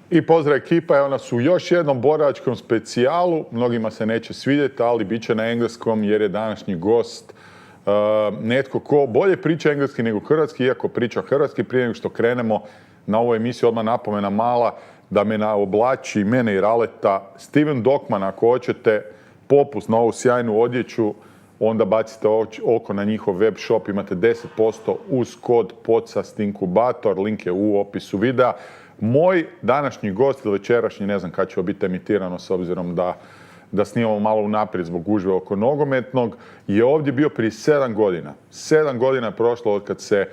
I pozdrav ekipa, evo nas u još jednom boračkom specijalu. Mnogima se neće svidjeti, ali bit će na engleskom jer je današnji gost netko ko bolje priča engleski nego hrvatski, iako priča hrvatski. Prije nego što krenemo na ovu emisiju, odmah napomena mala da me oblači, mene i Raleta, Steven Dokman, ako hoćete popust na ovu sjajnu odjeću, onda bacite oko na njihov web shop, imate 10% uz kod podcast inkubator, link je u opisu videa. Moj današnji gost ili večerašnji, ne znam kad će biti emitirano s obzirom da snimamo malo unaprijed zbog gužve oko nogometnog, je ovdje bio prije 7 godina. 7 godina je prošlo od kad se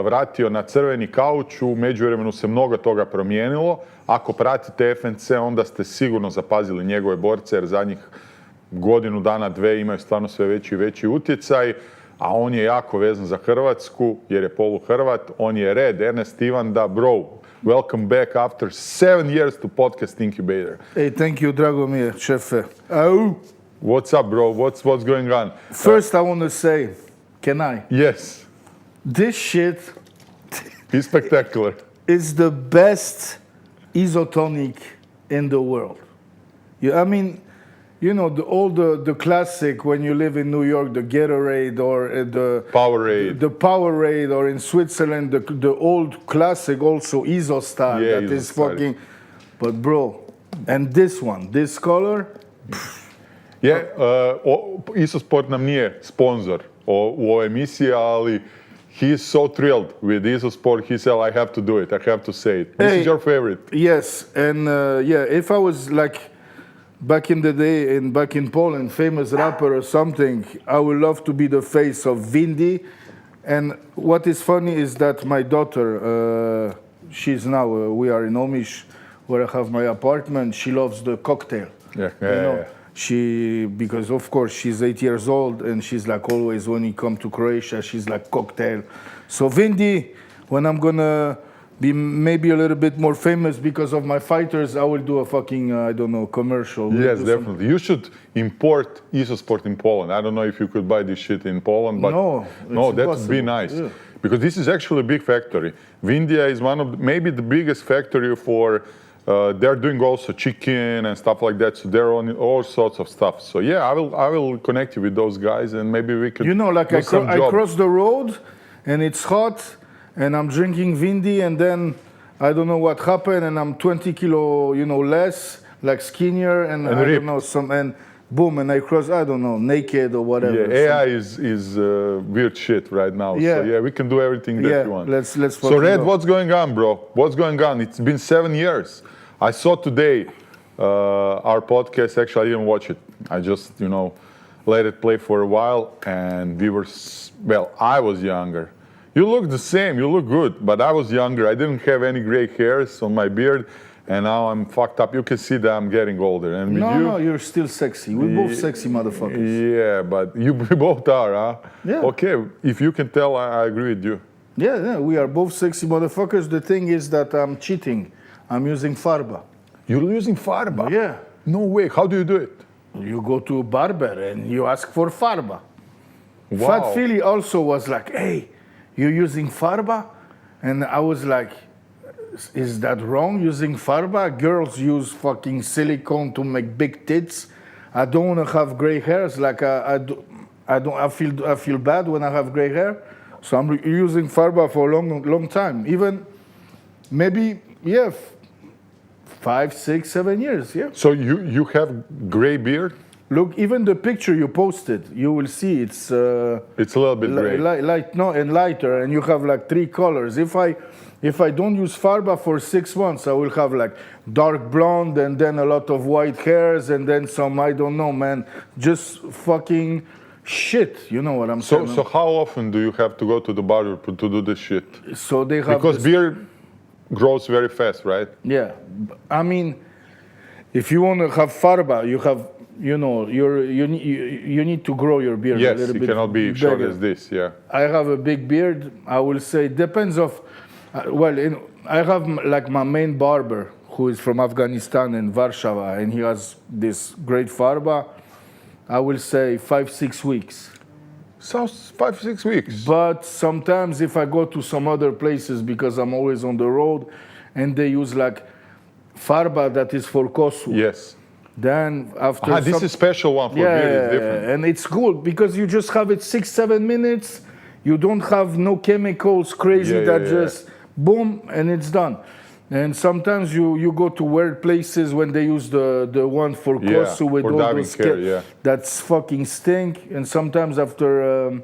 vratio na crveni kauč, u međuvremenu se mnogo toga promijenilo. Ako pratite FNC, onda ste sigurno zapazili njegove borce, jer zadnjih godinu dana, dve imaju stvarno sve veći i veći utjecaj, a on je jako vezan za Hrvatsku, jer je polu-Hrvat. On je Red, Ernest Ivanda, bro. Welcome back after 7 years to Podcast Inkubator. Hey, thank you, drago mi je, šefe. Au. What's up, bro? What's going on? First, I want to say, can I? Yes. This shit It's spectacular. is the best isotonic in the world. I mean, you know, the classic when you live in New York, the Gatorade or the Powerade. The Powerade, or in Switzerland, the old classic also Isostar, Yeah, that is Isostar. fucking. But bro, and this one, this color. Isosport nam nije sponsor u ovoj emisiji, ali he is so thrilled with Isosport. He said, I have to do it. I have to say it. This is your favorite. Yes, and if I was like back in the day and back in Poland, famous rapper or something, I would love to be the face of Windy. And what is funny is that my daughter, she's now, we are in Omish, where I have my apartment. She loves the cocktail. Yeah. Because of course she's 8 years old, and she's like always when you come to Croatia, she's like cocktail. So Windy, when I'm gonna be maybe a little bit more famous because of my fighters, I will do a fucking, I don't know, commercial. Yes, definitely. You should import Isosport in Poland. I don't know if you could buy this shit in Poland, but no, that would be nice. Yeah. Because this is actually a big factory. Vindia is one of maybe the biggest factory for, they're doing also chicken and stuff like that, so they're on all sorts of stuff. So yeah, I will connect you with those guys, and maybe we could. You know, like I cross the road, and it's hot, and I'm drinking Vindy, and then I don't know what happened, and I'm 20 kilo, less, like skinnier, and I don't know and boom, and I cross, I don't know, naked or whatever. Yeah, AI is weird shit right now. Yeah. So yeah, we can do everything that you want. Let's. So Red, what's going on, bro? What's going on? It's been 7 years. I saw today our podcast. Actually, I didn't watch it. I just, let it play for a while, and we were, I was younger. You look the same, you look good, but I was younger. I didn't have any gray hairs on my beard, and now I'm fucked up. You can see that I'm getting older. And with No, you're still sexy. We're both sexy motherfuckers. Yeah, but we both are, huh? Yeah. Okay, if you can tell, I agree with you. Yeah, we are both sexy motherfuckers. The thing is that I'm cheating. I'm using farba. You're using farba? Yeah. No way. How do you do it? You go to a barber and you ask for farba. Wow. Fat Philly also was like, hey, you're using farba? And I was like, is that wrong, using farba? Girls use fucking silicone to make big tits. I don't want to have gray hairs. Like I feel bad when I have gray hair. So I'm using farba for a long time. Even maybe, 5, 6, 7 years, yeah. So you have gray beard? Look, even the picture you posted, you will see it's a little bit gray. And lighter, and you have like 3 colors. If I don't use farba for 6 months, I will have like dark blonde, and then a lot of white hairs, and then some, I don't know, man, just fucking shit. You know what I'm saying? So how often do you have to go to the barber to do this shit? So they have because beard grows very fast, right? Yeah, I mean, if you want to have farba, you have, you need to grow your beard a little bit. Yes, you cannot be short as this. Yeah. I have a big beard. I will say depends of, I have like my main barber who is from Afghanistan in Warsaw, and he has this great farba. I will say 5-6 weeks. So 5-6 weeks. But sometimes if I go to some other places, because I'm always on the road, and they use like farba that is for kosu. Yes. Then after This is special one for beard. It's different. and it's good because you just have it 6-7 minutes. You don't have no chemicals crazy just boom and it's done. And sometimes you go to weird places when they use the one for kosu with all those that's fucking stink. And sometimes after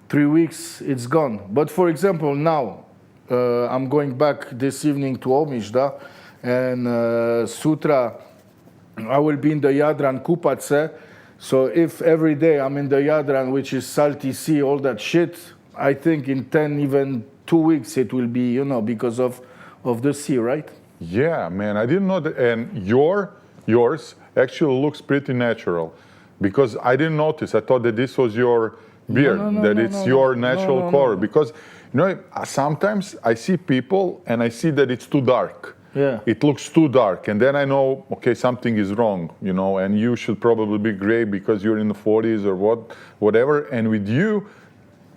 3 weeks it's gone. But for example now I'm going back this evening to Omišda and sutra I will be in the Jadran Kupace. So if every day I'm in the Jadran, which is salty sea, all that shit, I think in 10, even 2 weeks it will be, you know, because of the sea, right? Yeah, man, I didn't know that. And yours actually looks pretty natural because I didn't notice. I thought that this was your beard, it's your natural color. Because, you know, sometimes I see people and I see that it's too dark. Yeah. It looks too dark, and then I know, okay, something is wrong, you know, and you should probably be gray because you're in the 40s or whatever. And with you,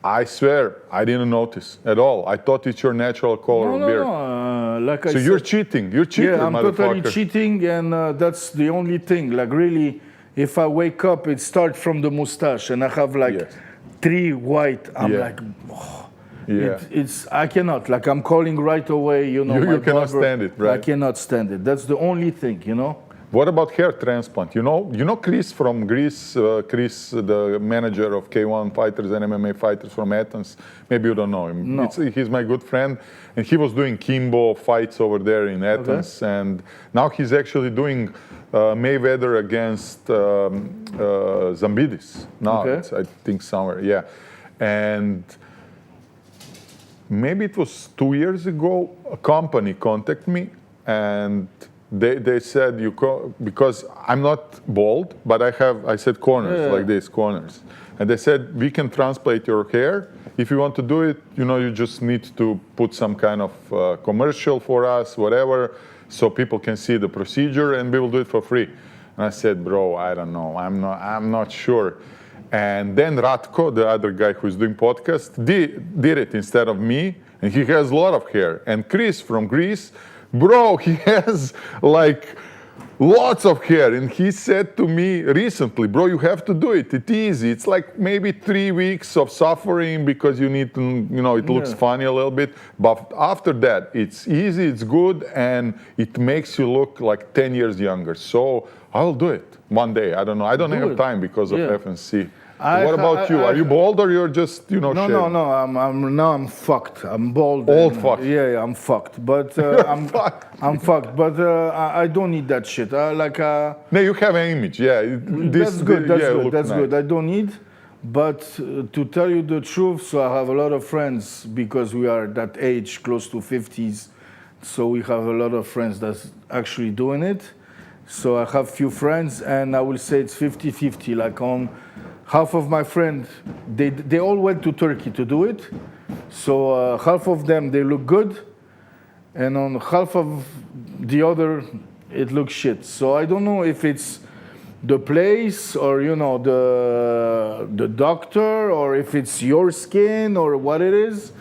I swear, I didn't notice at all. I thought it's your natural color of beard. Like I said, you're cheating. You're cheating, yeah, I'm motherfucker. totally cheating, and that's the only thing. Like really, if I wake up, it starts from the mustache, and I have like 3 white. I'm like. Oh. Yeah. It's I cannot, like I'm calling right away, you know. You cannot stand it, right? I cannot stand it. That's the only thing, you know. What about hair transplant? You know Chris from Greece, Chris, the manager of K1 fighters and MMA fighters from Athens. Maybe you don't know him. No. He's my good friend, and he was doing Kimbo fights over there in Athens, and now he's actually doing Mayweather against Zambidis. Now it's, I think somewhere, and. Maybe it was 2 years ago, a company contacted me and they said, because I'm not bald, but I said corners, like this, corners. And they said, we can transplant your hair. If you want to do it, you know, you just need to put some kind of commercial for us, whatever, so people can see the procedure and we will do it for free. And I said, bro, I don't know, I'm not sure. And then Ratko, the other guy who's doing podcast, did it instead of me, and he has a lot of hair. And Chris from Greece, bro, he has like lots of hair. And he said to me recently, bro, you have to do it. It's easy. It's like maybe 3 weeks of suffering because you need to, you know, it looks funny a little bit. But after that, it's easy, it's good, and it makes you look like 10 years younger. So I'll do it one day. I don't know. I don't have time because of FNC. What about you? Are you bald or you're just, you know, No, shaved? no, I'm fucked. I'm bald. Old fucked. Yeah, I'm fucked. But I'm fucked. But I don't need that shit. No, you have an image. Yeah, that's good. That's good. I don't need. But to tell you the truth, so I have a lot of friends because we are that age, close to 50s. So we have a lot of friends that's actually doing it. So I have few friends, and I will say it's 50-50. Like on half of my friends, they all went to Turkey to do it. So half of them, they look good. And on half of the other, it looks shit. So I don't know if it's the place or, you know, the doctor, or if it's your skin or what it is.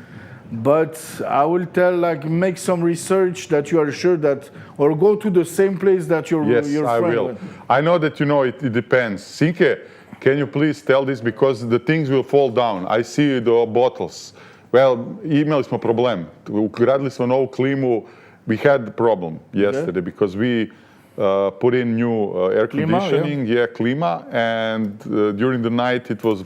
But I will tell, like, make some research that you are sure that, or go to the same place that your friend I will. went. I know that, you know, it depends. Sinke, can you please tell this, because the things will fall down. I see the bottles. Well, imali smo problem. Ugradili smo novu klimu. We had the problem yesterday because we put in new air conditioning, klima, and during the night it was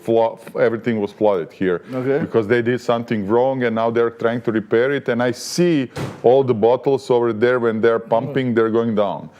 everything was flooded here because they did something wrong, and now they're trying to repair it. And I see all the bottles over there when they're pumping, they're going down.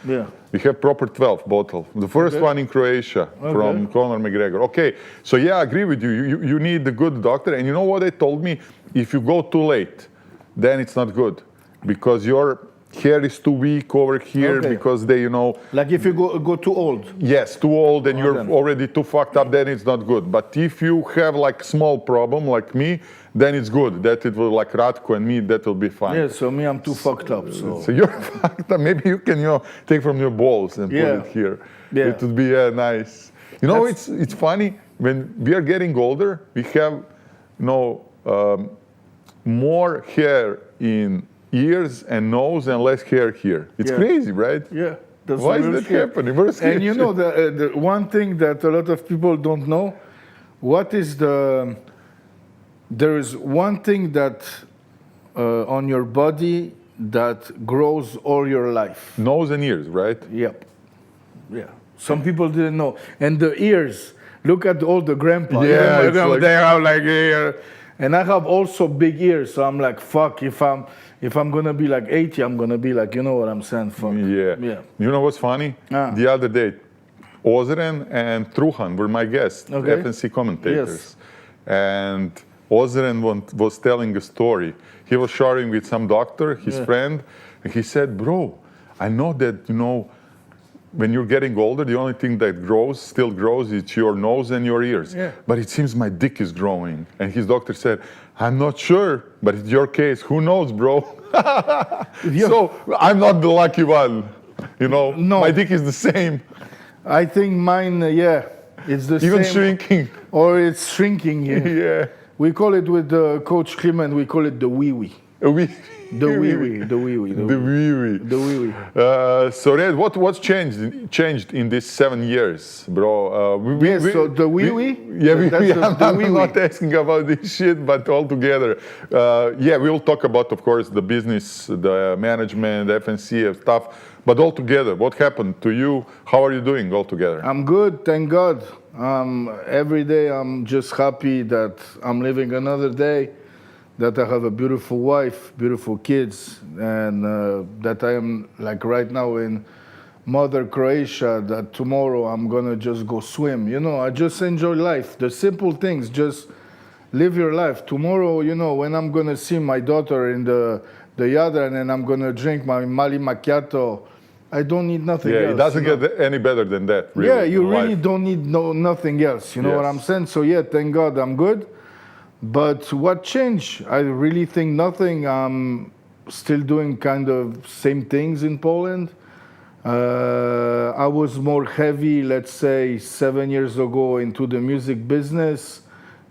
We have proper 12 bottle. The first one in Croatia from Conor McGregor. Okay, so yeah, I agree with you. You need a good doctor, and you know what they told me? If you go too late, then it's not good because your hair is too weak over here because they, you know... Like if you go too old. Yes, too old and you're already too fucked up, then it's not good. But if you have like small problem like me, then it's good. That it will, like Ratko and me, that will be fine. Yeah, so me, I'm too fucked up. So you're fucked up. Maybe you can, you know, take from your balls and put it here. It would be nice. You know, it's funny, when we are getting older, we have, you know, more hair in ears and nose and less hair here. It's Yeah. crazy, right? Yeah. That's Why is real that shit. happening? Where's And hair you know, shit? the one thing that a lot of people don't know, there is one thing that on your body that grows all your life. Nose and ears, right? Yep. Yeah. Some people didn't know. And the ears, look at all the grandpa. Yeah, it's like- they have like ear. And I have also big ears, so I'm like, fuck, if I'm gonna be like 80, I'm gonna be like, you know what I'm saying? Fuck. Yeah. Yeah. You know what's funny? Ah. The other day, Ozren and Truhan were my guests, Okay. FNC commentators. Yes. And Ozren was telling a story. He was sharing with some doctor, his friend, and he said, bro, I know that, when you're getting older, the only thing that still grows, is your nose and your ears. Yeah. But it seems my dick is growing. And his doctor said, I'm not sure, but in your case, who knows, bro? So I'm not the lucky one. No. My dick is the same, I think mine, it's the even same. shrinking. Or it's shrinking. Yeah. Yeah. We call it with Coach Clement, we call it the wee-wee. The wee-wee, the wee-wee. The wee-wee. The wee-wee. So Red, what's changed in these 7 years, bro? So the wee-wee? I'm not asking about this shit, but all together. We'll talk about, of course, the business, the management, the FNC stuff, but all together, what happened to you? How are you doing all together? I'm good, thank God. Every day I'm just happy that I'm living another day, that I have a beautiful wife, beautiful kids, and that I am like right now in Mother Croatia, that tomorrow I'm gonna just go swim. I just enjoy life, the simple things, just live your life. Tomorrow, when I'm gonna see my daughter in the Jadran and I'm gonna drink my Mali Macchiato, I don't need nothing else. It doesn't get any better than that, really. Yeah, you in really life. don't need nothing else. You know what Yes. I'm saying? So thank God I'm good. But what changed? I really think nothing. I'm still doing kind of same things in Poland. I was more heavy, let's say, 7 years ago into the music business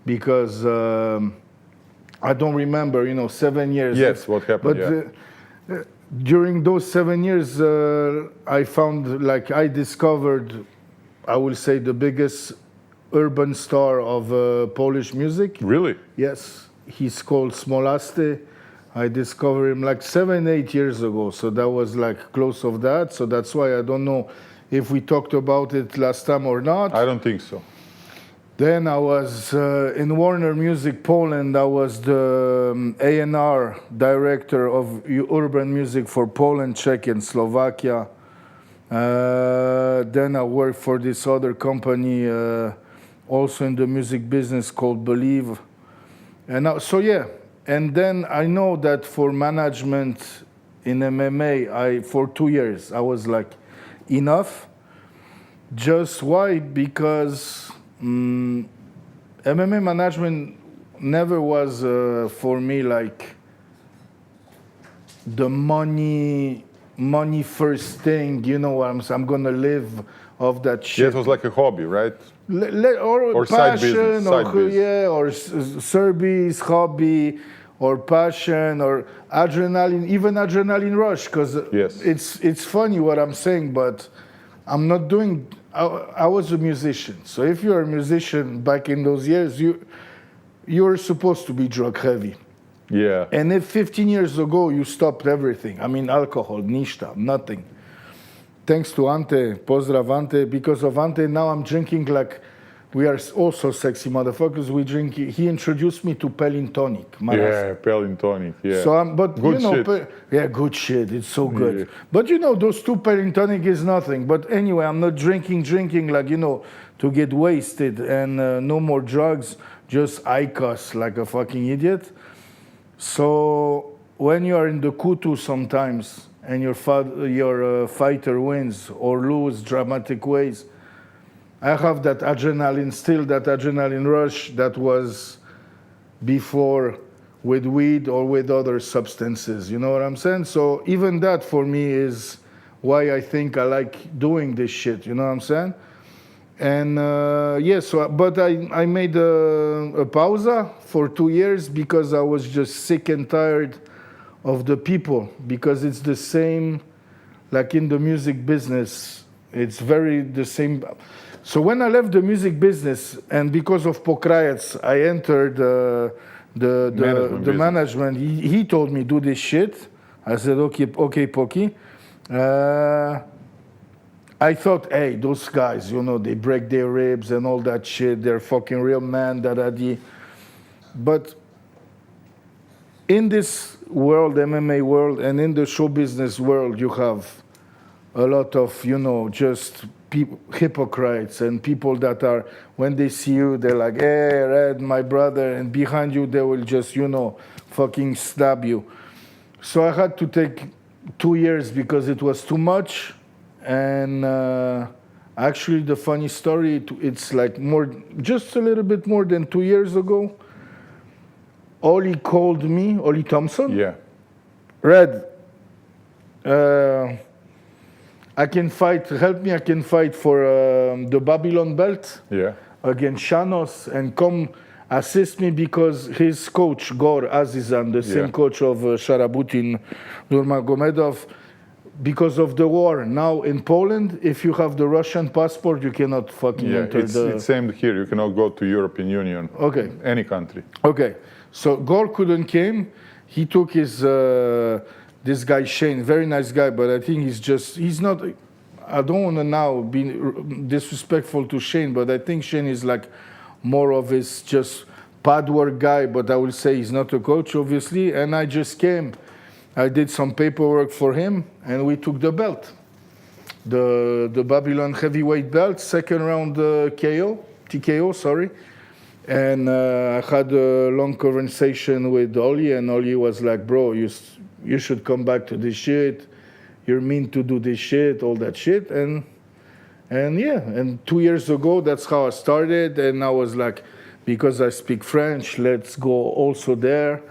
because I don't remember, 7 years. Yes, what happened, But during those 7 years, I found, I discovered, I will say, the biggest urban star of Polish music. Really? Yes, he's called Smolaste. I discovered him 7-8 years ago, so that was close of that. So that's why I don't know if we talked about it last time or not. I don't think so. Then I was in Warner Music Poland. I was the A&R director of urban music for Poland, Czech, and Slovakia. Then I worked for this other company, also in the music business called Believe. And and then I know that for management in MMA, for 2 years, I was enough. Just why? Because MMA management never was for me the money first thing. You know what I'm saying? I'm gonna live off that shit. Yeah, it was like a hobby, right? Or side passion, business, side business. or service, hobby, or passion, or adrenaline, even adrenaline rush. Because Yes. it's funny what I'm saying, but I'm not doing. I was a musician, so if you're a musician back in those years, you're supposed to be drug heavy. Yeah. And if 15 years ago you stopped everything, I mean alcohol, ništa, nothing. Thanks to Ante, pozdrav Ante, because of Ante now I'm drinking we are also sexy motherfuckers. We drink. He introduced me to Pelin Tonic. Yeah, Pelin Tonic, yeah. So Good shit. good shit. It's so good. Yeah. But those two Pelin Tonic is nothing. But anyway, I'm not drinking to get wasted and no more drugs. Just IQOS like a fucking idiot. So when you are in the kutu sometimes and your fighter wins or lose dramatic ways, I have that adrenaline rush that was before with weed or with other substances. You know what I'm saying? So even that for me is why I think I like doing this shit. You know what I'm saying? And but I made a pausa for 2 years because I was just sick and tired of the people, because it's the same, like in the music business, it's very the same. So when I left the music business, and because of Pokrajac, I entered the management. He told me, do this shit. I said, okay, Poki. I thought, hey, those guys, you know, they break their ribs and all that shit. They're fucking real man, da-da-dee. But in this world, MMA world, and in the show business world, you have a lot of, you know, just hypocrites and people that are, when they see you, they're like, hey, Red, my brother, and behind you, they will just, you know, fucking stab you. So I had to take 2 years because it was too much. And actually, the funny story, it's like just a little bit more than 2 years ago, Oli called me, Oli Thompson. Yeah. Red, I can fight, help me, I can fight for the Babylon belt against Shanos, and come assist me because his coach, Gor Azizan, the same coach of Sharabutin Nurmagomedov, because of the war now in Poland, if you have the Russian passport, you cannot fucking enter it's same here. You cannot go to European Union. Okay. Any country. Okay. So Gor couldn't came. He took his this guy Shane, very nice guy, but I think he's not. I don't want to now be disrespectful to Shane, but I think Shane is like more of his just pad work guy. But I will say he's not a coach, obviously. And I just came. I did some paperwork for him, and we took the belt, the Babylon heavyweight belt, second round TKO, sorry. And I had a long conversation with Oli, and Oli was like, bro, you should come back to this shit. You're mean to do this shit, all that shit. And 2 years ago, that's how I started. And I was like, because I speak French, let's go also there.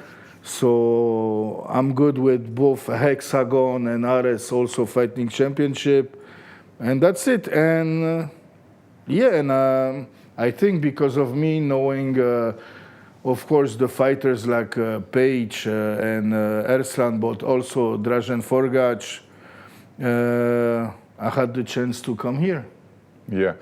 So I'm good with both Hexagon and Ares also fighting championship. And that's it. And I think because of me knowing, of course, the fighters like Page and Erslan, but also Dražen Forgač, I had the chance to come here. Yeah.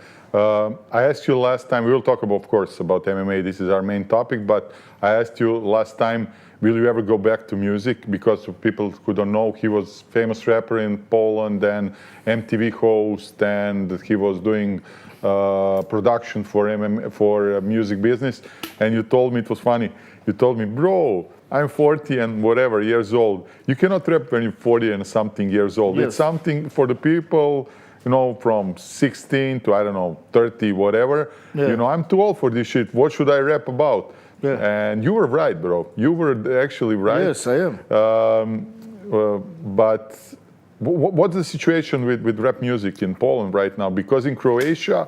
I asked you last time, we will talk about, of course, about MMA. This is our main topic, but I asked you last time, will you ever go back to music? Because people who don't know, he was famous rapper in Poland and MTV host, and he was doing production for music business. And you told me, it was funny, you told me, bro, I'm 40 and whatever years old. You cannot rap when you're 40 and something years old. Yes. It's something for the people, you know, from 16 to, I don't know, 30, whatever. Yeah. You know, I'm too old for this shit. What should I rap about? Yeah. And you were right, bro. You were actually right. Yes, I am. But what's the situation with rap music in Poland right now? Because in Croatia,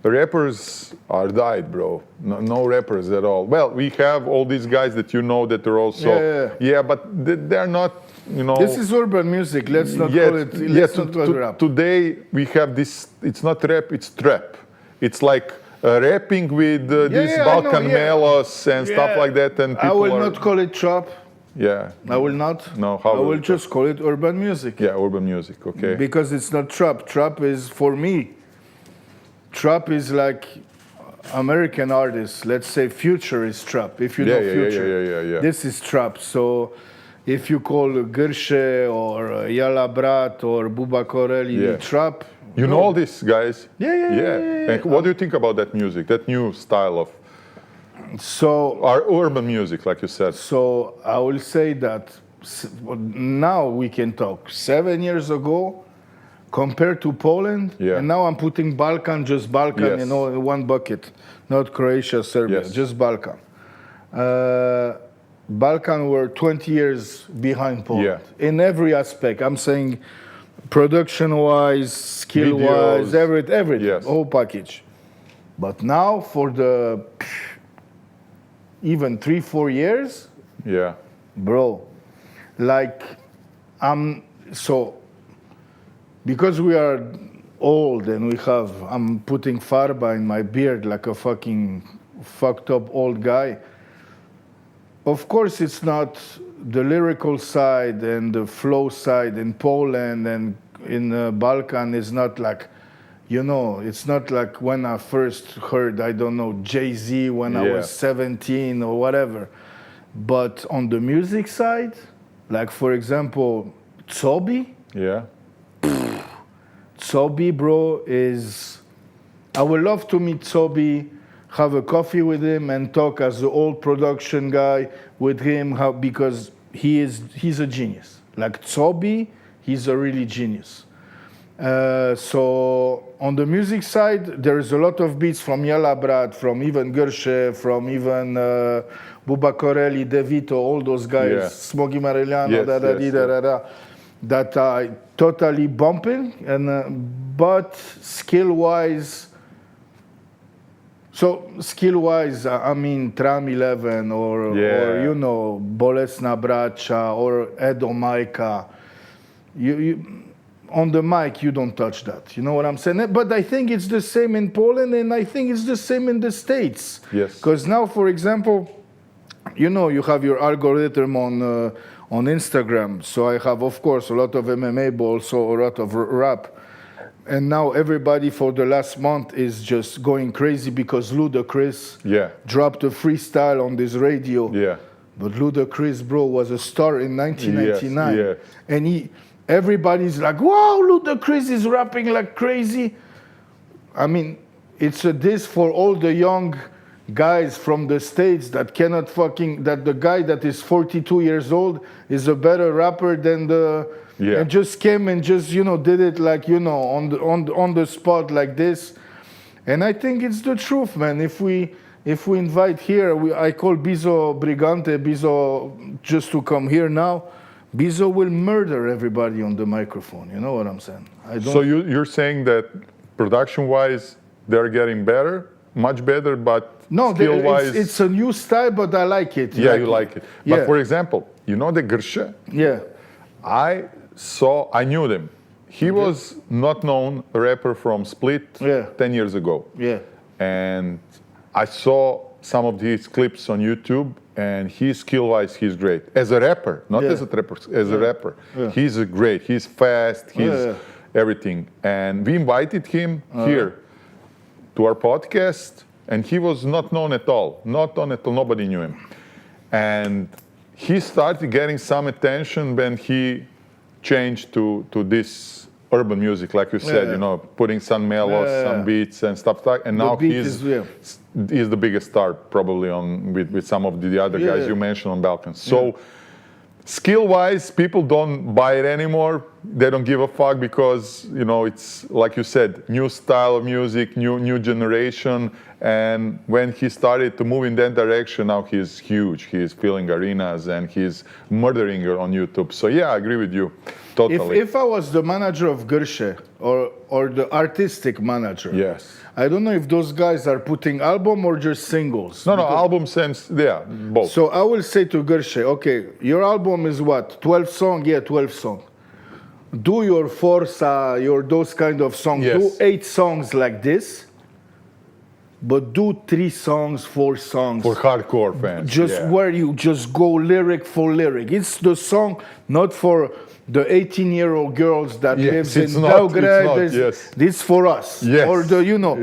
rappers are died, bro. No rappers at all. Well, we have all these guys that you know that are also... Yeah, but they're not, you know... This is urban music. Let's not call it... Let's not call it rap. Today, we have this... It's not rap, it's trap. It's like... rapping with these Balkan mellows and stuff like that, and people I will not call it trap. Yeah. I will not. No, how I will just call it urban music. Yeah, urban music, okay. Because it's not trap. Trap is, for me, trap is like American artists. Let's say Future is trap. If you know Future, yeah. This is trap. So if you call Grše or Jala Brat or Buba Koreli trap, you know all these guys? Yeah. And what do you think about that music, that new style of our urban music, like you said? So I will say that now we can talk. 7 years ago, compared to Poland, and now I'm putting Balkan, just Balkan, you know, in one bucket, not Croatia, Serbia, just Balkan. Balkan were 20 years behind Poland in every aspect. I'm saying production-wise, skill-wise, everything, whole package. But now for the even 3-4 years, bro, like because we are old and I'm putting farba in my beard like a fucking fucked up old guy. of course, it's not the lyrical side and the flow side in Poland and in Balkan is not like, you know, it's not like when I first heard, I don't know, Jay-Z when I was 17 or whatever. But on the music side, like for example, Tsobi. Yeah. Tsobi, bro, is... I would love to meet Tsobi, have a coffee with him and talk as the old production guy with him, because he's a genius. Like Tsobi, he's a really genius. So on the music side, there is a lot of beats from Jala Brat, from even Gershe, from even Buba Corelli, DeVito, all those guys, Smokey Marigliano, that are totally bumping, and but skill-wise, I mean, Tram 11 or you know, Bolesna Braća or Edo Majka, you on the mic, you don't touch that. You know what I'm saying? But I think it's the same in Poland, and I think it's the same in the States. Yes. Because now, for example, you know, you have your algorithm on Instagram. So I have, of course, a lot of MMA, but also a lot of rap. And now everybody for the last month is just going crazy because Ludacris dropped a freestyle on this radio. Yeah. But Ludacris, bro, was a star in 1999. Yes. And everybody's like, wow, Ludacris is rapping like crazy. I mean, it's a diss for all the young guys from the States that cannot that the guy that is 42 years old is a better rapper than and just came and just, you know, did it like, you know, on the spot like this. And I think it's the truth, man. If we invite here, I call Bizo Brigante, Bizo just to come here now. Bizo will murder everybody on the microphone. You know what I'm saying? So you're saying that production-wise, they're getting better, much better, but no, skill-wise... it's a new style, but I like it. Yeah, you like it. But for example, you know the Gershe? Yeah. I knew them. He was not known rapper from Split 10 years ago. Yeah. And I saw some of his clips on YouTube, and skill-wise, he's great. As a rapper, not as a rapper, as a rapper. Yeah. He's great. He's fast. He's everything. And we invited him here to our podcast, and he was not known at all. Not known at all. Nobody knew him. And he started getting some attention when he changed to this urban music, like you said, you know, putting some mellows, some beats and stuff like that. And now he's the biggest star probably with some of the other guys you mentioned on Balkans. So skill-wise, people don't buy it anymore. They don't give a fuck because, you know, it's like you said, new style of music, new generation. And when he started to move in that direction, now he's huge. He's filling arenas and he's murdering it on YouTube. So yeah, I agree with you totally. If I was the manager of Gershe or the artistic manager, I don't know if those guys are putting album or just singles. No, albums and both. So I will say to Gershe, okay, your album is what, 12 songs? Yeah, 12 songs. Do your Forza, those kind of songs. Do 8 songs like this. But do 3 songs, 4 songs. For hardcore fans. Just where you just go lyric for lyric. It's the song not for the 18-year-old girls that lives in Belgrade. This for us. Or you know.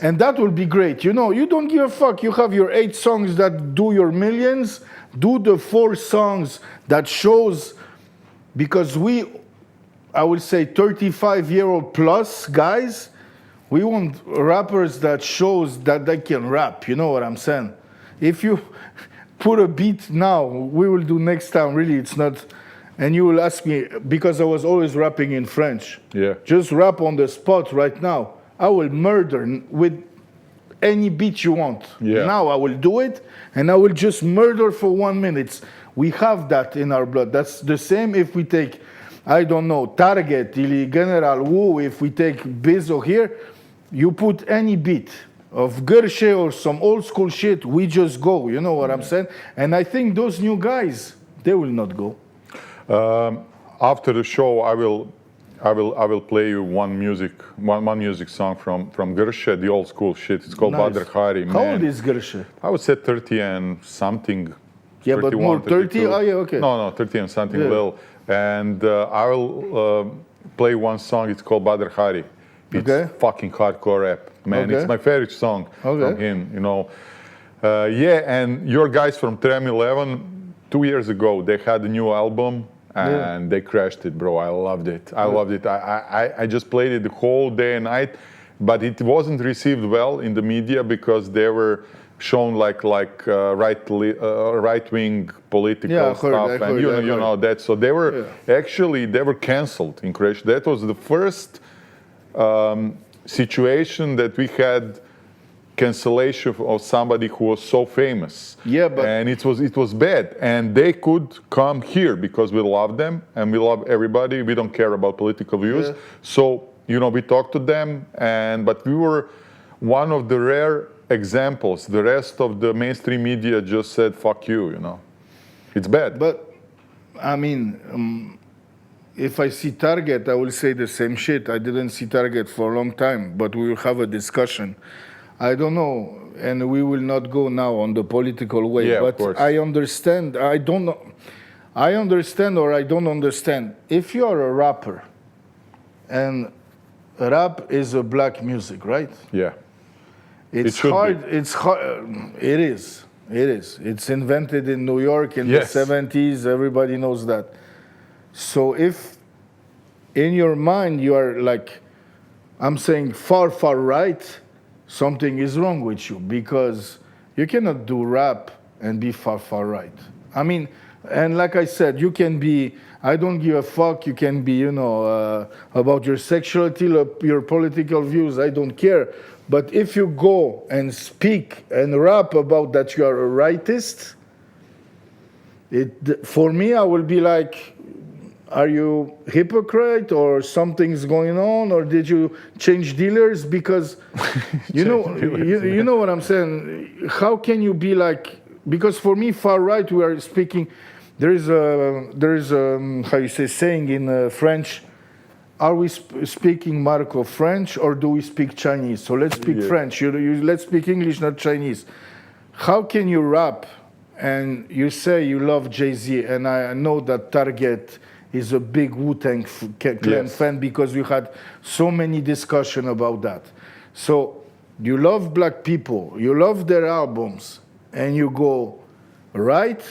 And that will be great. You know, you don't give a fuck. You have your 8 songs that do your millions. Do the 4 songs that shows, because I would say 35-year-old plus guys, we want rappers that shows that they can rap, you know what I'm saying? If you put a beat now, we will do next time, really, it's not, and you will ask me, because I was always rapping in French. Just rap on the spot right now. I will murder with any beat you want. Now I will do it, and I will just murder for 1 minute. We have that in our blood. That's the same if we take, I don't know, Target, или General Wu, if we take Bizo here, you put any beat of Gershe or some old school shit, we just go, you know what I'm saying? And I think those new guys, they will not go. After the show, I will play you one music song from Gershe, the old school shit. It's called Badr Hari. How old is Gershe? I would say 30 and something. Yeah, but 31, more 30? 32. Oh, yeah, okay. No, 30 and something Yeah. little. And I will play one song. It's called Badr Hari. It's Okay. fucking hardcore rap, man. Okay. It's my favorite song Okay. from him, you know. Yeah, and your guys from Trem 11, 2 years ago, they had a new album and they crashed it, bro. I loved it. I loved it. I just played it the whole day and night, but it wasn't received well in the media because they were shown like right-wing political Yeah, I stuff, heard, and you know that. So they were actually canceled in Croatia. That was the first situation that we had cancellation of somebody who was so famous. Yeah, but and it was bad. And they could come here because we love them and we love everybody. We don't care about political views. Yeah. So we talked to them, but we were one of the rare examples. The rest of the mainstream media just said "fuck you." It's bad. But I mean, if I see Target, I will say the same shit. I didn't see Target for a long time, but we will have a discussion. I don't know, and we will not go now on the political way. Yeah, but of course. I understand. I don't know. I understand or I don't understand. If you are a rapper, and rap is a black music, right? Yeah. It's should be. hard. It's hard. It is. It is. It's invented in New York in Yes. the 70s. Everybody knows that. So if in your mind you are like, I'm saying far right, something is wrong with you because you cannot do rap and be far right. I mean, and like I said, you can be, I don't give a fuck, you can be, about your sexuality, your political views, I don't care. But if you go and speak and rap about that you are a rightist, for me, I will be like, are you hypocrite or something's going on, or did you change dealers? Because you know what I'm saying. How can you be like? Because for me, far right, we are speaking. There is a how you say saying in French. Are we speaking, Marko, French, or do we speak Chinese? So let's speak French. Let's speak English, not Chinese. How can you rap and you say you love Jay-Z, and I know that Target is a big Wu-Tang Clan fan because we had so many discussion about that. So you love black people, you love their albums, and you go, right?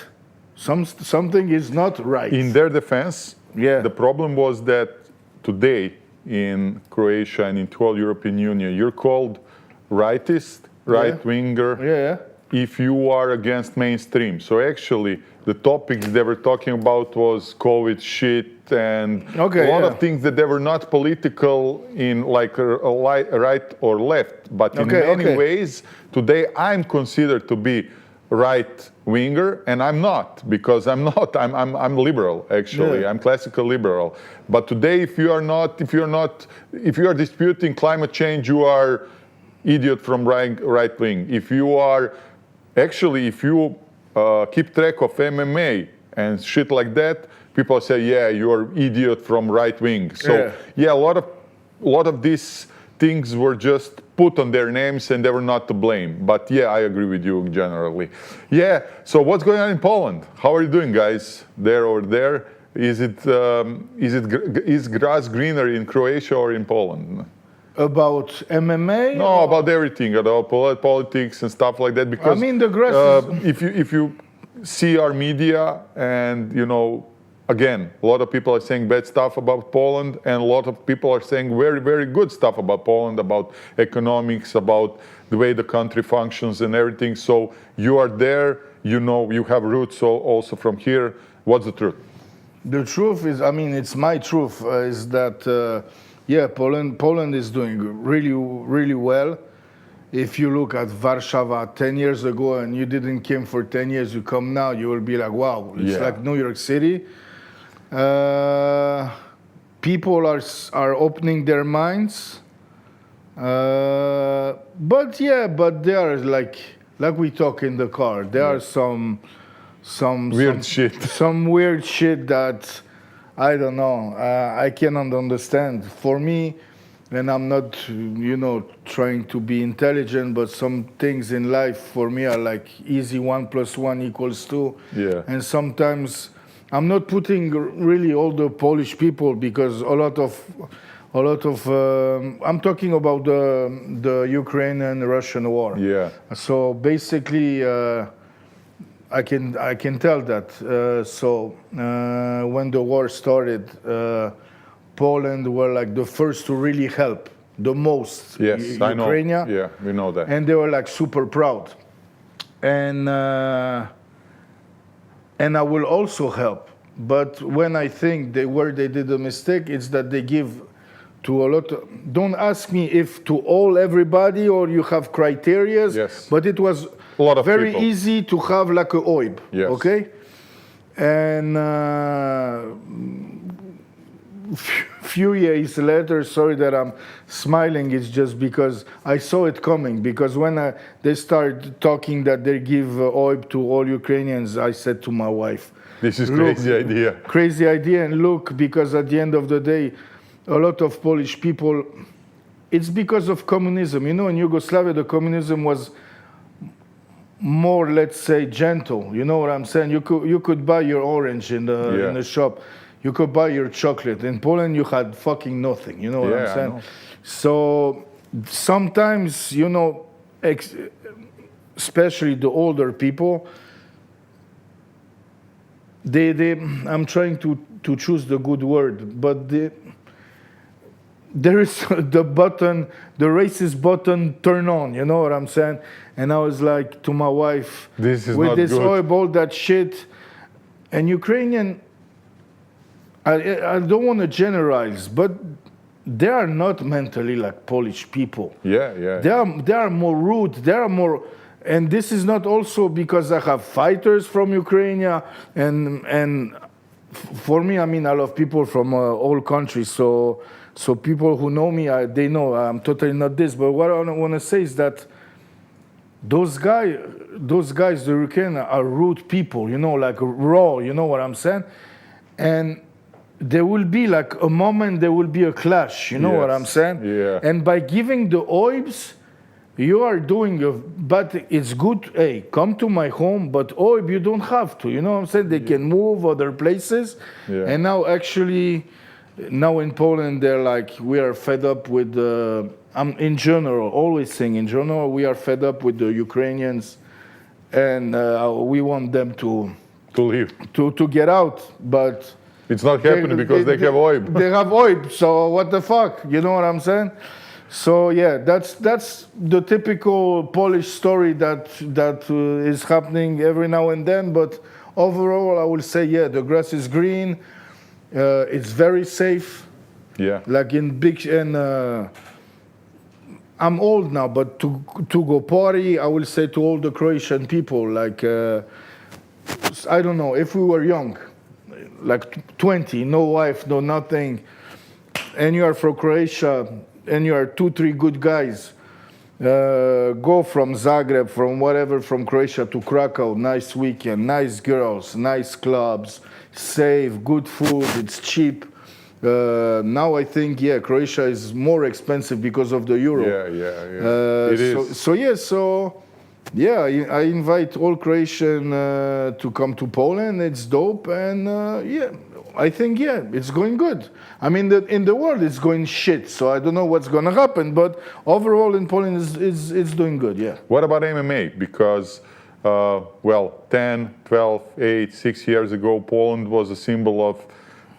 Something is not right. In their defense, Yeah. the problem was that today in Croatia and in the whole European Union, you're called rightist, right-winger, if you are against mainstream. So actually, the topics they were talking about was COVID shit and a lot of things that they were not political in like right or left. But in many ways, today I'm considered to be right-winger, and I'm not, because I'm liberal actually. I'm classical liberal. But today, if you are disputing climate change, you are idiot from right wing. If you keep track of MMA and shit like that, people say, yeah, you're idiot from right wing. So a lot of these things were just put on their names and they were not to blame. But yeah, I agree with you generally. Yeah, so what's going on in Poland? How are you doing, guys, there or there? Is grass greener in Croatia or in Poland? About MMA? No, about everything, about politics and stuff like that. Because I mean, the grass if you see our media, and again, a lot of people are saying bad stuff about Poland, and a lot of people are saying very, very good stuff about Poland, about economics, about the way the country functions and everything. So you are there, you have roots also from here. What's the truth? The truth is, I mean, it's my truth, is that, Poland is doing really, really well. If you look at Warsaw 10 years ago and you didn't come for 10 years, you come now, you will be like, wow, it's like New York City. People are opening their minds. But they are like we talk in the car. There are some weird shit that I don't know. I cannot understand. For me, and I'm not, trying to be intelligent, but some things in life for me are like easy 1 + 1 = 2. Yeah. And sometimes I'm not putting really all the Polish people, because a lot of I'm talking about the Ukrainian-Russian war. Yeah. So basically, I can tell that. When the war started, Poland were like the first to really help the most. Yes, I know. Ukraine. Yeah, we know that. And they were like super proud. And I will also help. But when I think where they did a mistake, it's that they give to a lot. Don't ask me if to everybody or you have criteria. Yes. But it was A lot of very people. easy to have like a OIB. Yes. Okay. And few years later, sorry that I'm smiling, it's just because I saw it coming. Because when they started talking that they give OIB to all Ukrainians, I said to my wife, This is crazy idea. Crazy idea. And look, because at the end of the day, a lot of Polish people, it's because of communism. In Yugoslavia, the communism was more, let's say, gentle. You know what I'm saying? You could buy your orange in the shop. You could buy your chocolate. In Poland, you had fucking nothing. You know what I'm saying? I know. So sometimes, especially the older people, I'm trying to choose the good word, but there is the button, the racist button, turn on. You know what I'm saying? And I was like to my wife, This is with not this good. all that shit, and Ukrainian. I don't want to generalize, but they are not mentally like Polish people. Yeah. They are more rude. They are more, and this is not also because I have fighters from Ukraine, and for me, I mean, I love people from all countries. So people who know me, they know I'm totally not this. But what I want to say is that those guys, the Ukrainians, are rude people. Like raw. You know what I'm saying? And there will be like a moment, there will be a clash. You know what I'm saying? Yeah. And by giving the OIBs, you are doing but it's good. Hey, come to my home, but OIB, you don't have to. You know what I'm saying? They can move other places. Yeah. And now in Poland, they're like, we are fed up with I'm in general, always saying in general, we are fed up with the Ukrainians, and we want them to leave. To get out, but It's not happening because they have OIB. They have OIB, so what the fuck? You know what I'm saying? So yeah, that's the typical Polish story that is happening every now and then. But overall, I will say, the grass is green. It's very safe. Yeah. Like in big and I'm old now, but to go party, I will say to all the Croatian people, like I don't know, if we were young, like 20, no wife, no nothing, and you are from Croatia, and you are 2-3 good guys, go from Zagreb, from whatever, from Croatia to Krakow, nice weekend, nice girls, nice clubs, safe, good food, it's cheap. Now I think, Croatia is more expensive because of the euro. Yeah. It is. I invite all Croatian to come to Poland. It's dope, and I think it's going good. I mean, in the world it's going shit, so I don't know what's going to happen. But overall in Poland it's doing good. Yeah. What about MMA? Because 10, 12, 8, 6 years ago, Poland was a symbol of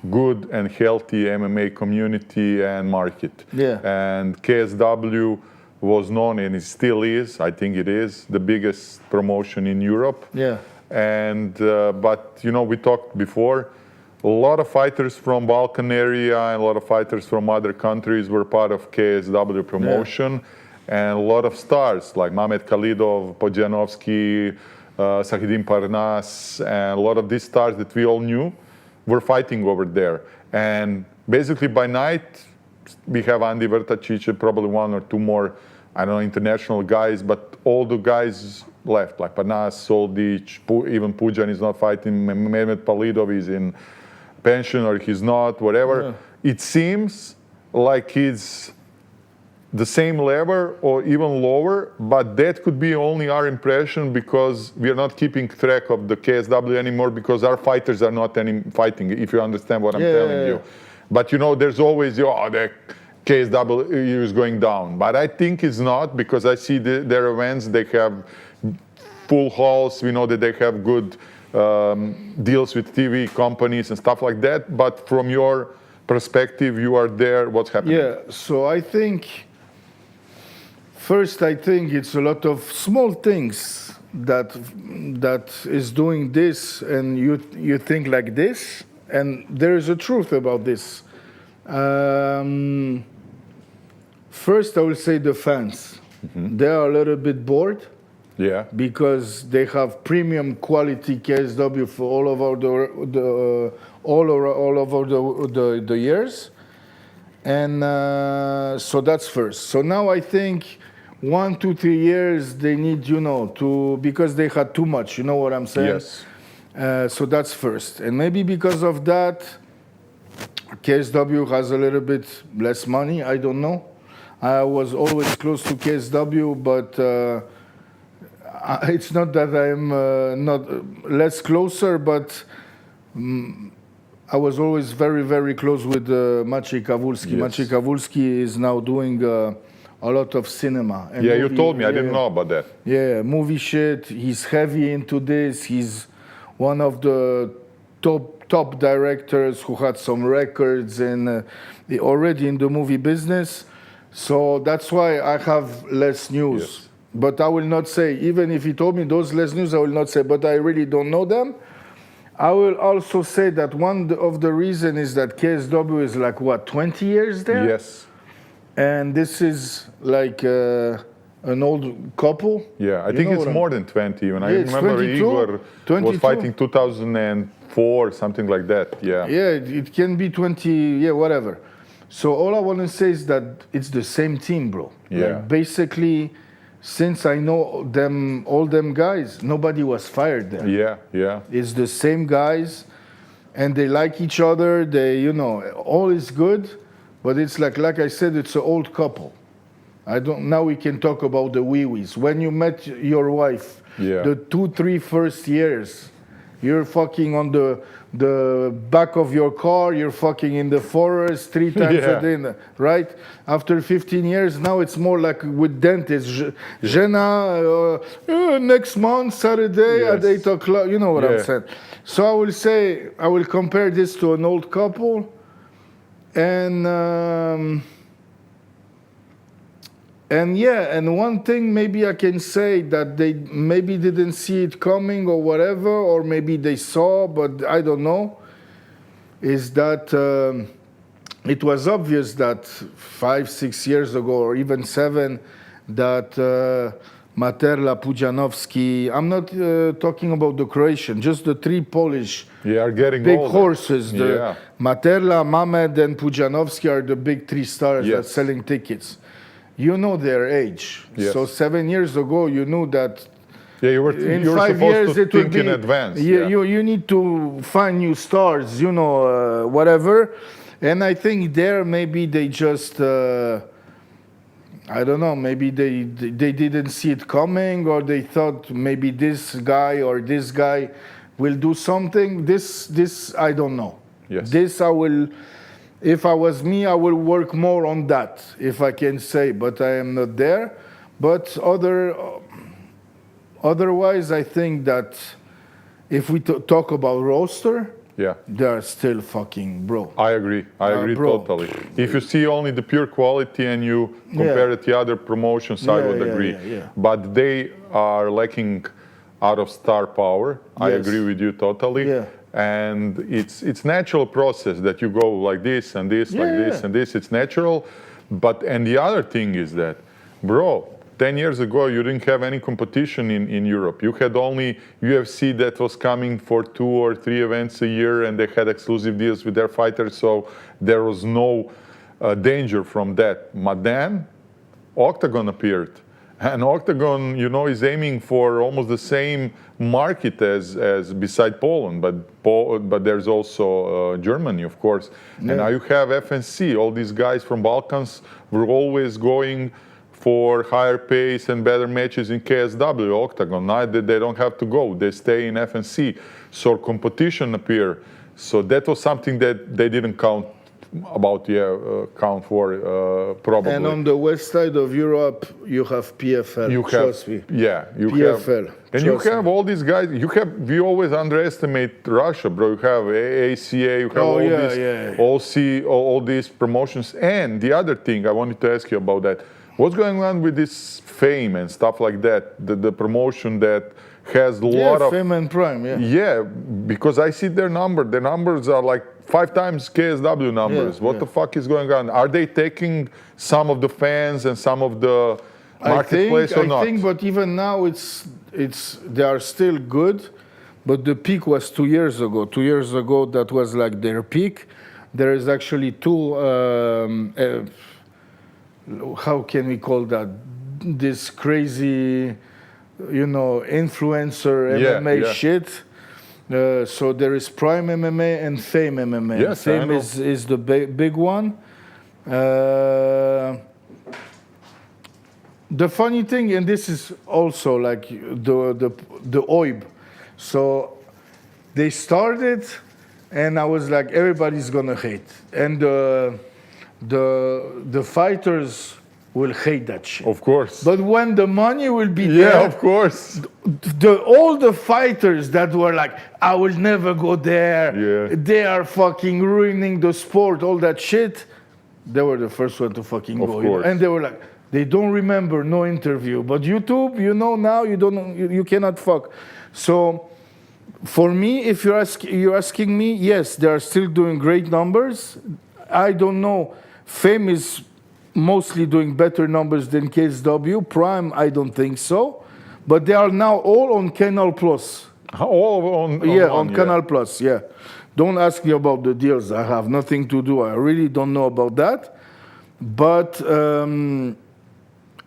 good and healthy MMA community and market. Yeah. And KSW was known, and it still is, I think it is, the biggest promotion in Europe. Yeah. And but we talked before, a lot of fighters from Balkan area and a lot of fighters from other countries were part of KSW promotion. And a lot of stars like Mamet Khalidov, Podjanovsky, Sahidin Parnas, and a lot of these stars that we all knew were fighting over there. And basically by night, we have Andi Vrtačić, probably 1 or 2 more, I don't know, international guys, but all the guys left, like Parnas, Soldic, even Pujan is not fighting, Mehmet Palidov is in pension or he's not, whatever. It seems like it's the same level or even lower, but that could be only our impression because we are not keeping track of the KSW anymore because our fighters are not fighting, if you understand what I'm telling you. But you know, there's always, the KSW is going down. But I think it's not, because I see their events, they have full halls, we know that they have good deals with TV companies and stuff like that. But from your perspective, you are there, what's happening? Yeah, so I think, first I think it's a lot of small things that is doing this, and you think like this, and there is a truth about this. First, I will say the fans. They are a little bit bored. Yeah. Because they have premium quality KSW for all over the years, and so that's first. So now I think 1 to 3 years they need, because they had too much. You know what I'm saying? Yes. So that's first, and maybe because of that, KSW has a little bit less money. I don't know. I was always close to KSW, but. It's not that I'm not less closer, but I was always very, very close with Maciej Kawulski. Yes. Maciej Kawulski is now doing a lot of cinema. And you told me. I didn't know about that. Yeah, movie shit. He's heavy into this. He's one of the top directors who had some records and already in the movie business. So that's why I have less news. Yes. But I will not say, even if he told me those less news, I will not say, but I really don't know them. I will also say that one of the reasons is that KSW is like, 20 years there? Yes. And this is like an old couple. Yeah, I think it's more than 20 even. I remember 22, Igor 22. was fighting 2004, something like that, yeah. Yeah, it can be 20, whatever. So all I want to say is that it's the same team, bro. Yeah. Like basically, since I know them, all them guys, nobody was fired there. Yeah. It's the same guys, and they like each other. They, all is good, but it's like I said, it's an old couple. Now we can talk about the wee-wees. When you met your wife, the 2-3 first years, you're fucking on the back of your car, you're fucking in the forest 3 times a day, right? After 15 years, now it's more like with dentists. Žena, next month, Saturday at 8 o'clock, you know what I'm saying. So I will say, I will compare this to an old couple, and one thing maybe I can say that they maybe didn't see it coming or whatever, or maybe they saw, but I don't know, is that it was obvious that 5-6 years ago, or even 7, that Materla, Pudzianowski, I'm not talking about the Croatian, just the 3 Polish are getting big older. horses. Materla, Mamed, and Pudzianowski are the big 3 stars that selling tickets. You know their age. Yes. So 7 years ago, you knew that you were in supposed 5 years to it will think be, in advance. You need to find new stars, whatever. And I think there maybe they just, I don't know, maybe they didn't see it coming, or they thought maybe this guy or this guy will do something. This I don't know. Yes. This I will... If I was me, I will work more on that, if I can say, but I am not there. But otherwise, I think that if we talk about roster, they are still fucking bro. I agree totally. If you see only the pure quality and you compare it to other promotions, I would agree. But they are lacking out of star power. I agree with you totally. And it's natural process that you go like this and this, like this and this. It's natural. And the other thing is that, bro, 10 years ago, you didn't have any competition in Europe. You had only UFC that was coming for 2 or 3 events a year, and they had exclusive deals with their fighters, so there was no danger from that. But then, Octagon appeared, And Octagon, is aiming for almost the same market as beside Poland, but there's also Germany, of course. And now you have FNC. All these guys from Balkans were always going for higher pace and better matches in KSW, Octagon. Now they don't have to go. They stay in FNC. So competition appear. So that was something that they didn't count for probably. And on the west side of Europe, you have PFL. Trust me. Yeah, you PFL. have. And you have all these guys. We always underestimate Russia, bro. You have ACA. You have all these promotions. And the other thing I wanted to ask you about that: what's going on with this fame and stuff like that? The promotion that has a lot of Fame and Prime. Yeah, because I see their number. Their numbers are like 5 times KSW numbers. What the fuck is going on? Are they taking some of the fans and some of the marketplace or not? I think, but even now they are still good. But the peak was 2 years ago. 2 years ago, that was like their peak. There is actually two. How can we call that? This crazy, influencer MMA shit. So there is Prime MMA and Fame MMA. Yes, Fame is the big one. The funny thing, and this is also like the OIB. So they started, and I was like, everybody's gonna hate, and the fighters will hate that shit. Of course. But when the money will be there, yeah, of course. All the fighters that were like, I will never go there, they are fucking ruining the sport, all that shit, they were the first one to fucking go. And they were like, they don't remember, no interview. But YouTube, now, you cannot fuck. So for me, if you're asking me, yes, they are still doing great numbers. I don't know. Fame is mostly doing better numbers than KSW. Prime, I don't think so. But they are now all on Canal Plus. All on Canal Plus, yeah. Don't ask me about the deals. I have nothing to do. I really don't know about that. But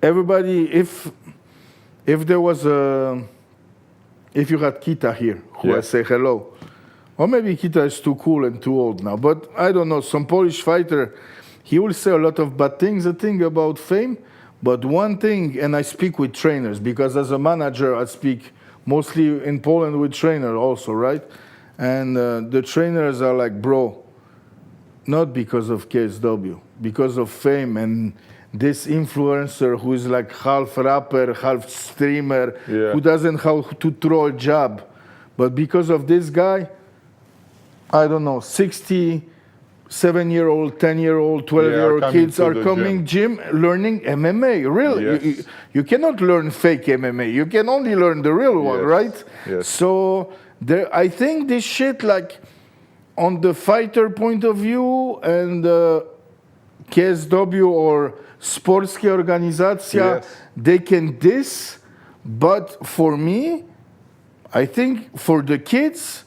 everybody, if there was if you had Kita here, who I say hello, or maybe Kita is too cool and too old now, but I don't know, some Polish fighter, he will say a lot of bad things, a thing about Fame, but one thing, and I speak with trainers, because as a manager, I speak mostly in Poland with trainers also, right? And the trainers are like, bro, not because of KSW, because of Fame and this influencer who is like half rapper, half streamer, who doesn't know how to throw a jab. But because of this guy, I don't know, 67-year-old, 10-year-old, 12-year-old kids are coming gym learning MMA. Really, you cannot learn fake MMA. You can only learn the real one, right? Yes. So I think this shit, like, on the fighter point of view and KSW or sportskie organizacja, they can diss. But for me, I think for the kids,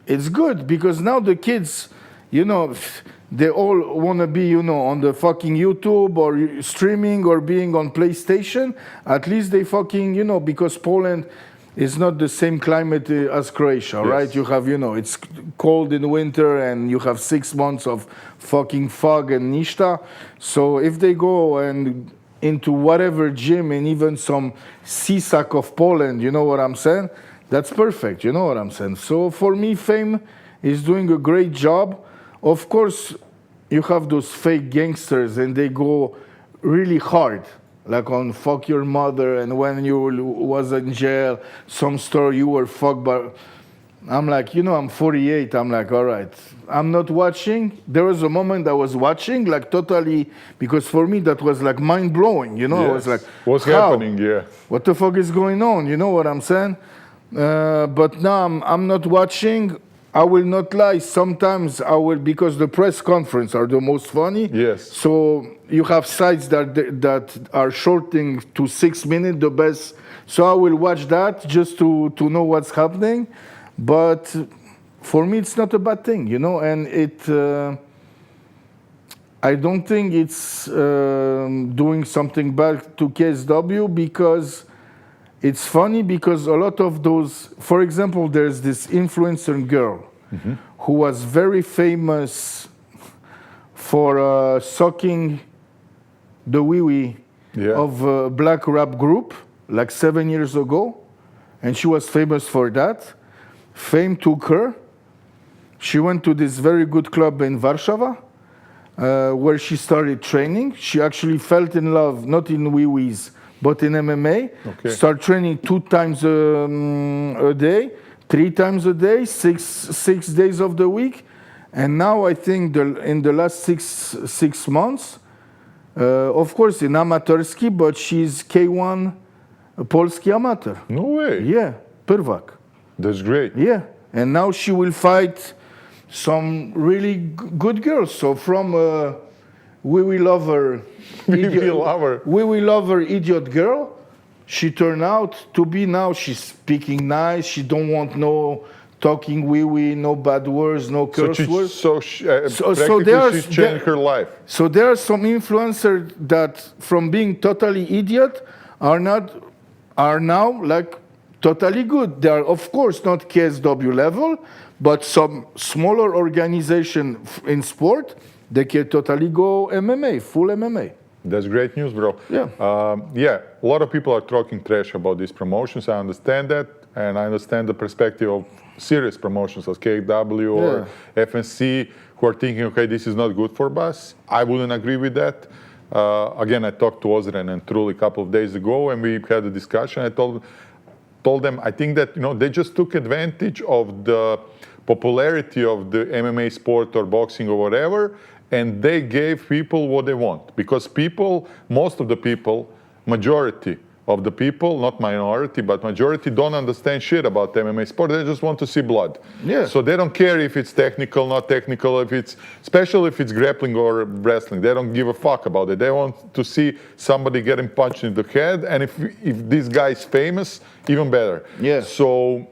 it's good, because now the kids, they all want to be, on the fucking YouTube or streaming or being on PlayStation. At least they fucking, because Poland is not the same climate as Croatia, right? You have, it's cold in winter and you have 6 months of fucking fog and ništa. So if they go and into whatever gym and even some Sisak of Poland, you know what I'm saying? That's perfect, you know what I'm saying? So for me, Fame is doing a great job. Of course, you have those fake gangsters and they go really hard, like on fuck your mother, and when you was in jail, some story you were fucked by. I'm like, I'm 48. I'm like, all right, I'm not watching. There was a moment I was watching, like totally, because for me that was like mind blowing. I was like, what's happening? Yeah. What the fuck is going on? You know what I'm saying? But now I'm not watching. I will not lie. Sometimes I will, because the press conference are the most funny. Yes. So you have sites that are shorting to 6 minutes the best. So I will watch that just to know what's happening. But for me, it's not a bad thing, And I don't think it's doing something bad to KSW because it's funny because a lot of those, for example, there's this influencer girl who was very famous for sucking the wee-wee of a black rap group like 7 years ago. And she was famous for that. Fame took her. She went to this very good club in Warsaw, where she started training. She actually fell in love, not in wee-wees, but in MMA. Okay. Start training 2 times a day, 3 times a day, six days of the week. And now I think in the last six months, of course in amatorski, but she's K1 poljski amateur. No way. Yeah, prvak. That's great. Yeah, and now she will fight some really good girls. So from wee-wee lover, wee-wee lover idiot girl, she turned out to be now she's speaking nice. She don't want no talking wee-wee, no bad words, no curse words. So she's changed her life. So there are some influencers that from being totally idiot are now like totally good. They are of course not KSW level, but some smaller organization in sport, they can totally go MMA, full MMA. That's great news, bro. Yeah. A lot of people are talking trash about these promotions. I understand that, and I understand the perspective of serious promotions like KW or FNC who are thinking, okay, this is not good for us. I wouldn't agree with that. Again, I talked to Ozren and Truly a couple of days ago, and we had a discussion. I told them, I think that they just took advantage of the popularity of the MMA sport or boxing or whatever, and they gave people what they want. Because most of the people, majority of the people, not minority, but majority don't understand shit about MMA sport. They just want to see blood. Yeah. So they don't care if it's technical, not technical, especially if it's grappling or wrestling. They don't give a fuck about it. They want to see somebody getting punched in the head, and if this guy is famous, even better. Yeah. So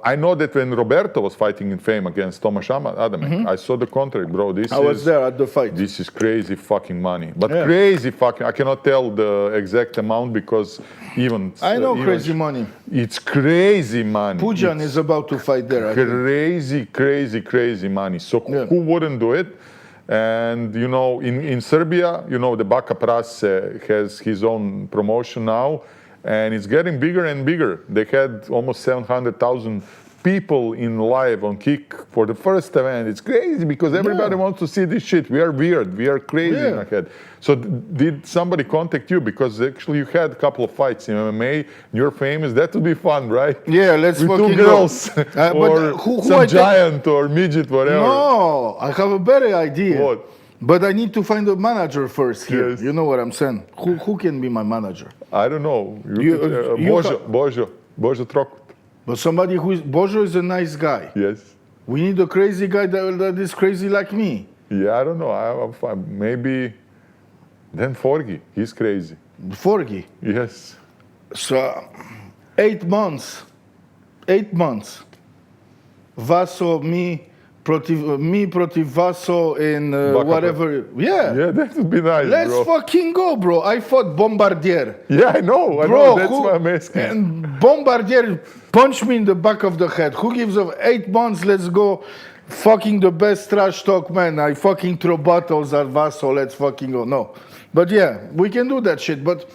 I know that when Roberto was fighting in Fame against Tomasz Adamek, I saw the contract, bro. I was there at the fight. This is crazy fucking money. But crazy fucking, I cannot tell the exact amount because I know crazy money. It's crazy money. Pujan is about to fight there. Crazy money. So who wouldn't do it? And in Serbia, the Baka Prase has his own promotion now. And it's getting bigger and bigger. They had almost 700,000 people in live on Kick for the first event. It's crazy because everybody wants to see this shit. We are weird. We are crazy in our head. So did somebody contact you? Because actually you had a couple of fights in MMA. You're famous. That would be fun, right? Yeah, let's with fucking 2 girls or some giant or midget, whatever. No, I have a better idea. What? But I need to find a manager first here. Yes. You know what I'm saying? Who can be my manager? I don't know. Božo Trokut. But somebody Božo is a nice guy. Yes. We need a crazy guy that is crazy like me. Yeah, I don't know. Maybe then Forgi. He's crazy. Forgi? Yes. So 8 months. Vaso, me protiv Vaso in whatever. Yeah, that would be nice. Let's bro. fucking go, bro. I fought Bombardier. Yeah, I know. That's why I'm asking. And Bombardier punched me in the back of the head. Who gives up 8 months? Let's go. Fucking the best trash talk, man. I fucking throw bottles at Vaso. Let's fucking go. No. But yeah, we can do that shit. But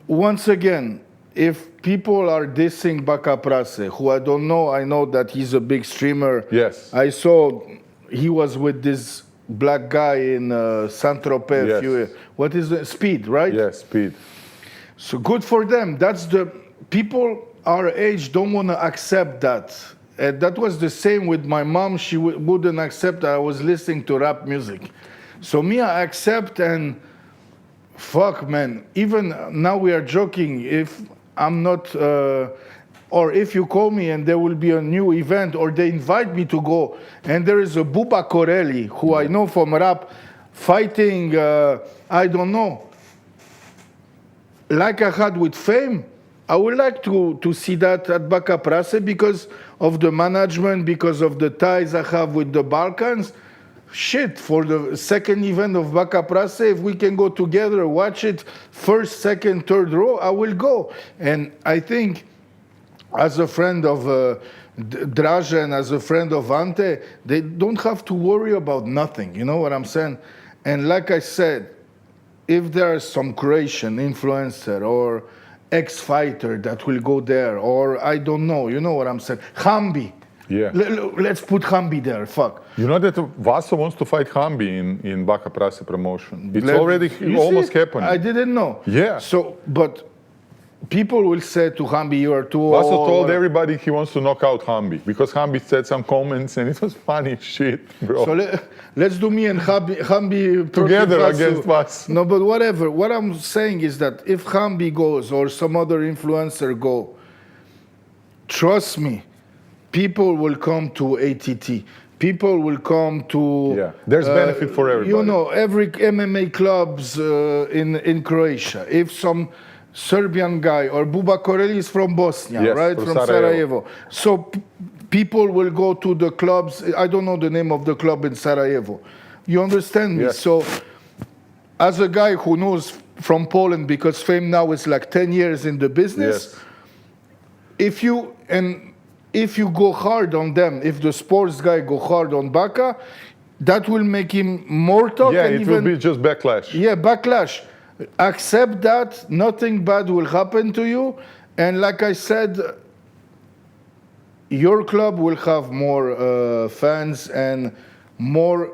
once again, if people are dissing Baka Prase, who I don't know, I know that he's a big streamer. Yes. I saw he was with this black guy in Saint-Tropez. Yes. What is it? Speed, right? Yes, Speed. So good for them. That's the people our age don't want to accept that. And that was the same with my mom. She wouldn't accept that I was listening to rap music. So me, I accept, and fuck, man. Even now we are joking. If I'm not, or if you call me and there will be a new event, or they invite me to go, and there is a Buba Corelli, who I know from rap, fighting, I don't know, like I had with Fame, I would like to see that at Baka Prase because of the management, because of the ties I have with the Balkans. shit, for the second event of Baka Prase, if we can go together, watch it, first, second, third row, I will go. And I think, as a friend of Draže and as a friend of Ante, they don't have to worry about nothing, you know what I'm saying? And like I said, if there is some Croatian influencer or ex-fighter that will go there, or I don't know, you know what I'm saying? Hambi. Yeah. Let's put Hambi there, fuck. You know that Vaso wants to fight Hambi in Baka Prase promotion. It's already almost happened. I didn't know. Yeah. So, but people will say to Hambi, you are too old. Vaso told everybody he wants to knock out Hambi because Hambi said some comments and it was funny shit, bro. So let's do me and Hambi together against us. No, but whatever. What I'm saying is that if Hambi goes or some other influencer go, trust me, people will come to ATT. People will come to... Yeah, there's benefit for everybody. You know, every MMA clubs in Croatia. If some Serbian guy, or Buba Koreli is from Bosnia, yes, right? From Sarajevo. So people will go to the clubs. I don't know the name of the club in Sarajevo. You understand me? Yes. So as a guy who knows from Poland, because Fame now is like 10 years in the business, yes. If you go hard on them, if the sports guy go hard on Baka, that will make him more talk. Yeah, and it will be just backlash. Yeah, backlash. Accept that, nothing bad will happen to you. And like I said, your club will have more fans and more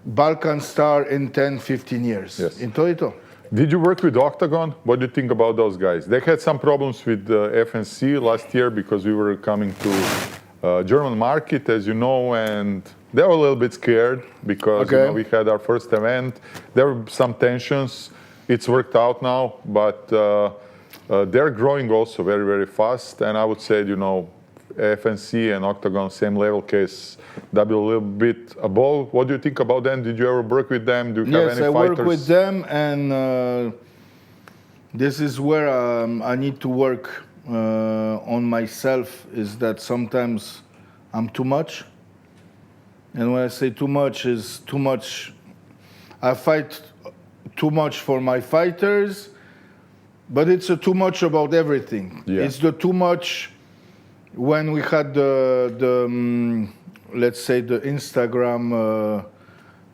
Balkan star in 10, 15 years. Yes. In Toito. Did you work with Octagon? What do you think about those guys? They had some problems with FNC last year because we were coming to German market, as you know, and they were a little bit scared because you know, we had our first event. There were some tensions. It's worked out now, but they're growing also very, very fast. And I would say, you know, FNC and Octagon, same level case, W a little bit above. What do you think about them? Did you ever work with them? Do you have any fighters? Yes, I work with them, and this is where I need to work on myself, is that sometimes I'm too much. And when I say too much, is too much. I fight too much for my fighters, but it's too much about everything. Yeah. It's the too much when we had let's say the Instagram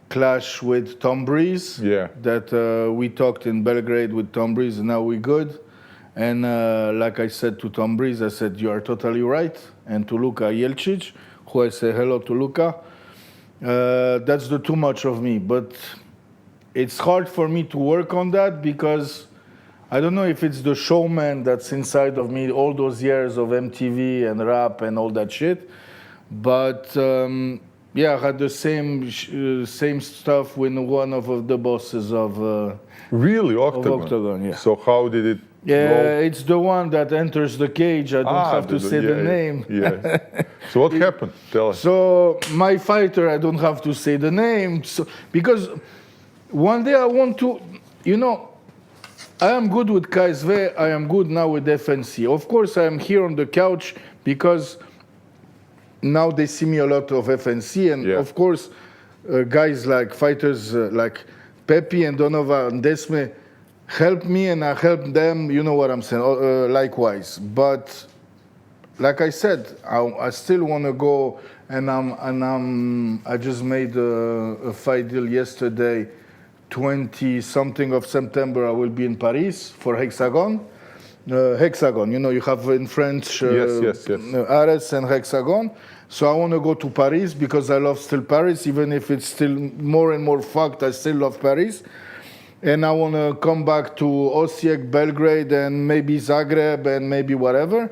clash with Tom Breeze. Yeah. That we talked in Belgrade with Tom Breeze, and now we're good. And like I said to Tom Breeze, I said, you are totally right. And to Luka Jelčić, who I say hello to Luka, that's the too much of me. But it's hard for me to work on that because I don't know if it's the showman that's inside of me, all those years of MTV and rap and all that shit. But yeah, I had the same stuff with one of the bosses of really Octagon. Of Octagon, yeah. So how did it? Yeah, it's the one that enters the cage. I don't have to say the name. Yeah. So what happened? Tell us. So my fighter, I don't have to say the name. So, because one day I want to, you know, I am good with KSV, I am good now with FNC. Of course, I am here on the couch because now they see me a lot of FNC. And of course, guys like fighters like Pepi and Donovan Desmae help me and I help them, you know what I'm saying, likewise. But like I said, I still want to go, and I just made a fight deal yesterday. 20-something of September, I will be in Paris for Hexagon. Hexagon, you know, you have in French Ares and Hexagon. So I want to go to Paris because I love still Paris, even if it's still more and more fucked, I still love Paris. And I want to come back to Osijek, Belgrade, and maybe Zagreb, and maybe whatever.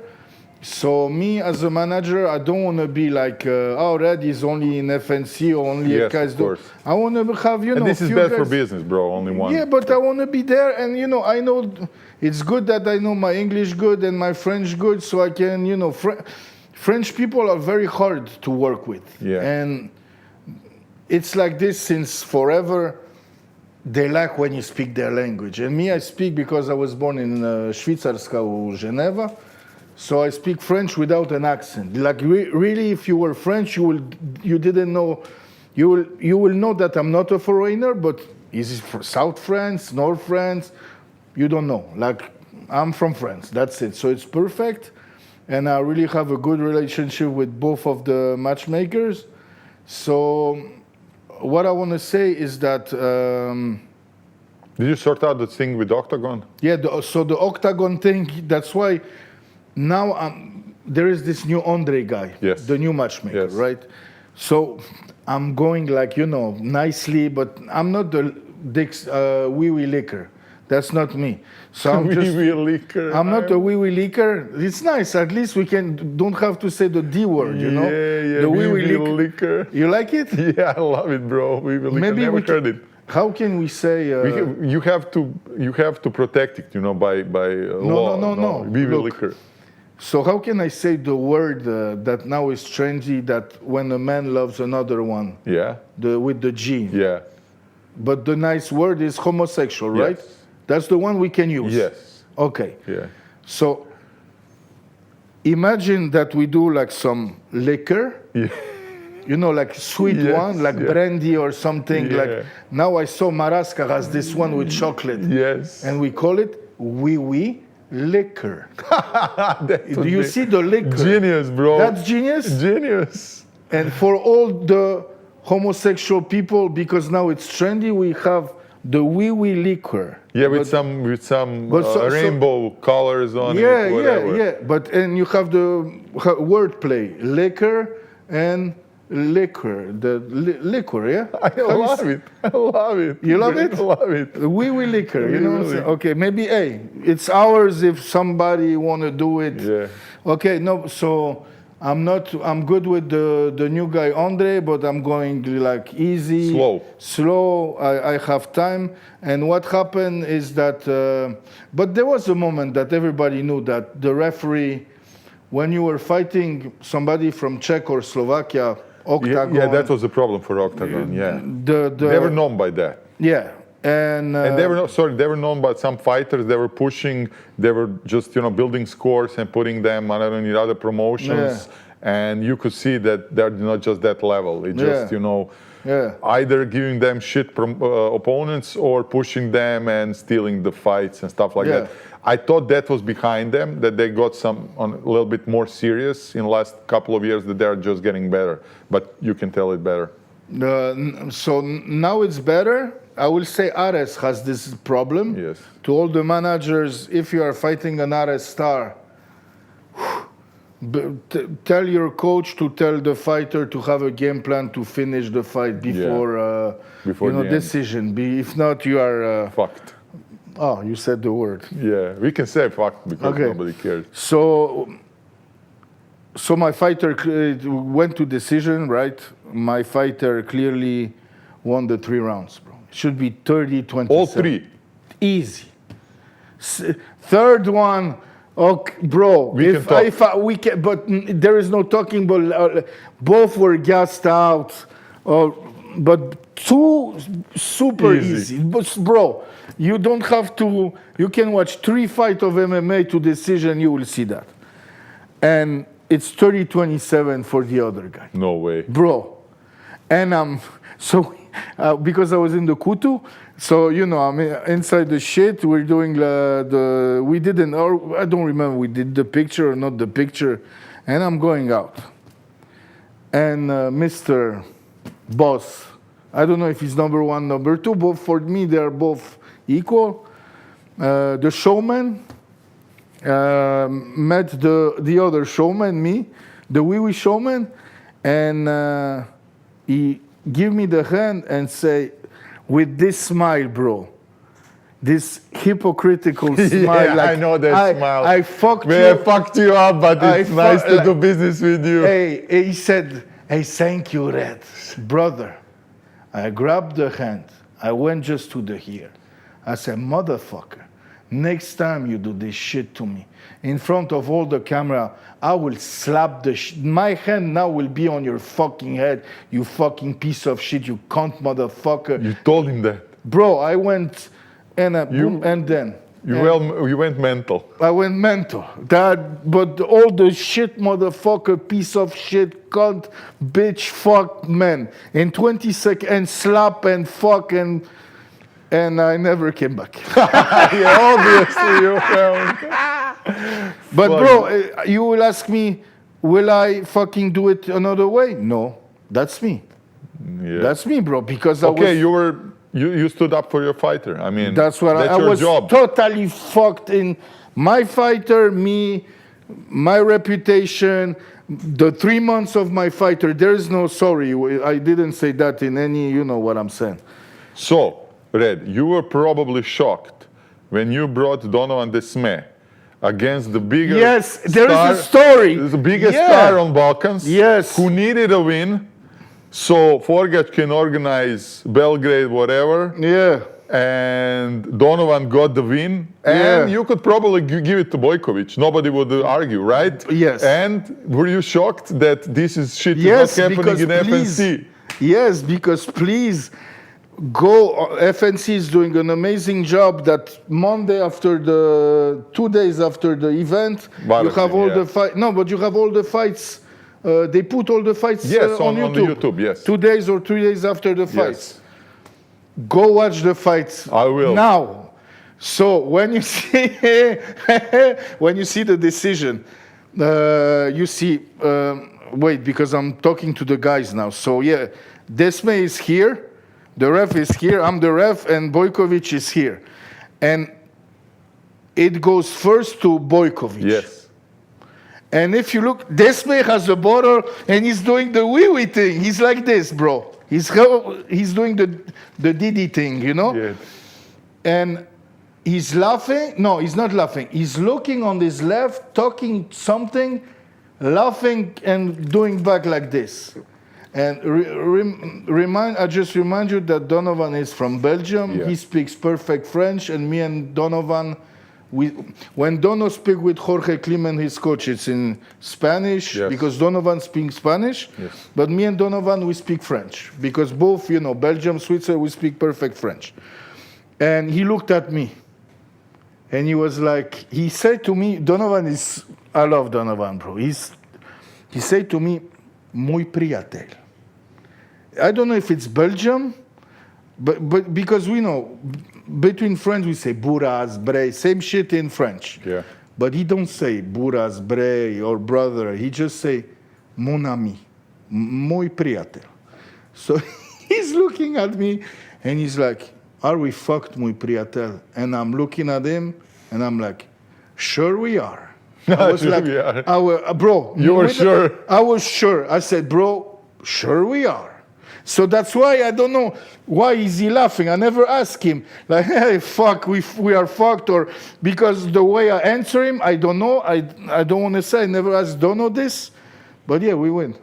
So me as a manager, I don't want to be like, oh, Radi is only in FNC or only at KSW. I want to have, you know, and this is bad for business, bro, only one. Yeah, but I want to be there, and, you know, I know it's good that I know my English good and my French good, so I can, you know, French people are very hard to work with. Yeah. And it's like this since forever. They like when you speak their language. And me, I speak because I was born in Švicarska, Geneva. So I speak French without an accent. Like really, if you were French, you didn't know you will know that I'm not a foreigner, but is it for South France, North France? You don't know. Like, I'm from France, that's it. So it's perfect. And I really have a good relationship with both of the matchmakers. So what I want to say is that... Did you sort out the thing with Octagon? Yeah, so the Octagon thing, that's why now there is this new Andre guy, yes. the new matchmaker, yes. right? So I'm going like, nicely, but I'm not the wee-wee licker. That's not me. So I'm wee-wee licker. I'm not a wee-wee licker. It's nice. At least we don't have to say the D word, Yeah, the wee-wee licker. You like it? Yeah, I love it, bro. Wee-wee licker. Maybe Never heard it. How can we say? You have to protect it, by law. No. Wee-wee licker. So how can I say the word that now is trendy, that when a man loves another one? Yeah. With the G. Yeah. But the nice word is homosexual, right? Yes. That's the one we can use. Yes. Okay. Yeah. So imagine that we do like some liquor. Yeah. Like sweet Yes, one, like brandy or something. Yeah. Like now I saw Maraska has this one with chocolate. Yes. And we call it wee-wee liquor. Do you be see the liquor? Genius, bro. That's genius. Genius. And for all the homosexual people, because now it's trendy, we have the wee-wee liquor. Yeah, with some rainbow colors on yeah, it, whatever. Yeah. And you have the wordplay, liquor and liquor, the liquor, yeah? I love it. You love it? I love it. Wee-wee liquor, you know what I'm saying? Wee-wee. Okay, maybe, it's ours if somebody want to do it. Yeah. Okay, no, so I'm good with the new guy, Andre, but I'm going like easy. Slow, I have time. And what happened is that, but there was a moment that everybody knew that the referee, when you were fighting somebody from Czech or Slovakia, Octagon. Yeah, that was the problem for Octagon, yeah. They were known by that. Yeah. And they were known by some fighters. They were pushing. They were just building scores and putting them on other promotions. Yeah. And you could see that they're not just that level. It just either giving them shit opponents or pushing them and stealing the fights and stuff like that. I thought that was behind them, that they got a little bit more serious in the last couple of years, that they're just getting better. But you can tell it better. So now it's better. I will say Ares has this problem. Yes. To all the managers, if you are fighting an Ares star, tell your coach to tell the fighter to have a game plan to finish the fight before the decision. If not, you are fucked. Oh, you said the word. Yeah, we can say fucked because nobody cares. So my fighter went to decision, right? My fighter clearly won the 3 rounds, bro. It should be 30-27. All 3? Easy. Third one, okay, bro. We can talk. But there is no talking. But both were gassed out. But 2 super easy. But bro, you don't have to. You can watch 3 fights of MMA to decision. You will see that, and it's 30-27 for the other guy. No way, bro. And because I was in the Kutu, so I'm inside the shit. We're doing we didn't, or I don't remember we did the picture or not the picture, and I'm going out. And Mr. Boss, I don't know if he's number 1, number 2, but for me they are both equal. The showman met the other showman, me, the wee-wee showman, and he give me the hand and say, with this smile, bro, this hypocritical smile. Yeah, I know that smile. I fucked you. I fucked you up, but it's nice to do business with you. Hey, he said, hey, thank you, Red. Brother, I grabbed the hand. I went just to the ear. I said, motherfucker, next time you do this shit to me, in front of all the camera, I will slap my hand now will be on your fucking head, you fucking piece of shit, you cunt motherfucker. You told him that? Bro, I went and boom, and then You went mental. I went mental. But all the shit, motherfucker, piece of shit, cunt, bitch, fuck, man. In 20 seconds, and slap and fuck, and I never came back. Yeah, obviously you found. But bro, you will ask me, will I fucking do it another way? No, that's me. Yeah. That's me, bro. Because you stood up for your fighter. I mean, that's what I your was job. totally fucked in my fighter, me, my reputation, the 3 months of my fighter. There is no sorry. I didn't say that in any, you know what I'm saying. So, Red, you were probably shocked when you brought Donovan Desmae against the biggest Yes, there is a story. the biggest star on Balkans, Yes. who needed a win, so Forgac can organize Belgrade, whatever, Yeah. and Donovan got the win, and you could probably give it to Bojković. Nobody would argue, right? Yes. And were you shocked that this is shit Yes, is not happening in because FNC? Yes, because please go. FNC is doing an amazing job. That Monday after 2 days after the event, you have all the fight. No, but you have all the fights. They put all the fights on YouTube. On the YouTube, yes. 2 days or 3 days after the fights. Yes. Go watch the fights. I will. Now. So when you see the decision, you see. Wait, because I'm talking to the guys now. So yeah, Desmae is here, the ref is here, I'm the ref, and Bojković is here, and it goes first to Bojković. Yes. And if you look, Desmae has a bottle and he's doing the wee-wee thing. He's like this, bro. He's doing the Didi thing, you know? Yes. And he's laughing. No, he's not laughing. He's looking on his left, talking something, laughing and doing back like this. And I just remind you that Donovan is from Belgium. Yeah. He speaks perfect French, and me and Donovan, when Dono speak with Jorge Climent, his coach, it's in Spanish, because Donovan speaks Spanish. Yes. But me and Donovan, we speak French, because both, you know, Belgium, Switzerland, we speak perfect French. And he looked at me, and he was like, he said to me, I love Donovan, bro. He said to me, muy priatel. I don't know if it's Belgium, but because we know, between friends we say buras, bre, same shit in French. Yeah. But he don't say buras, bre, or brother. He just say mon ami, muy priatel. So he's looking at me and he's like, are we fucked, muy priatel? And I'm looking at him and I'm like, sure we are. I was like, bro. You were sure? I was sure. I said, bro, sure we are. So that's why I don't know why is he laughing. I never asked him like, hey, fuck, we are fucked, or because the way I answer him, I don't know. I don't want to say. I never asked Dono this, but yeah, we win.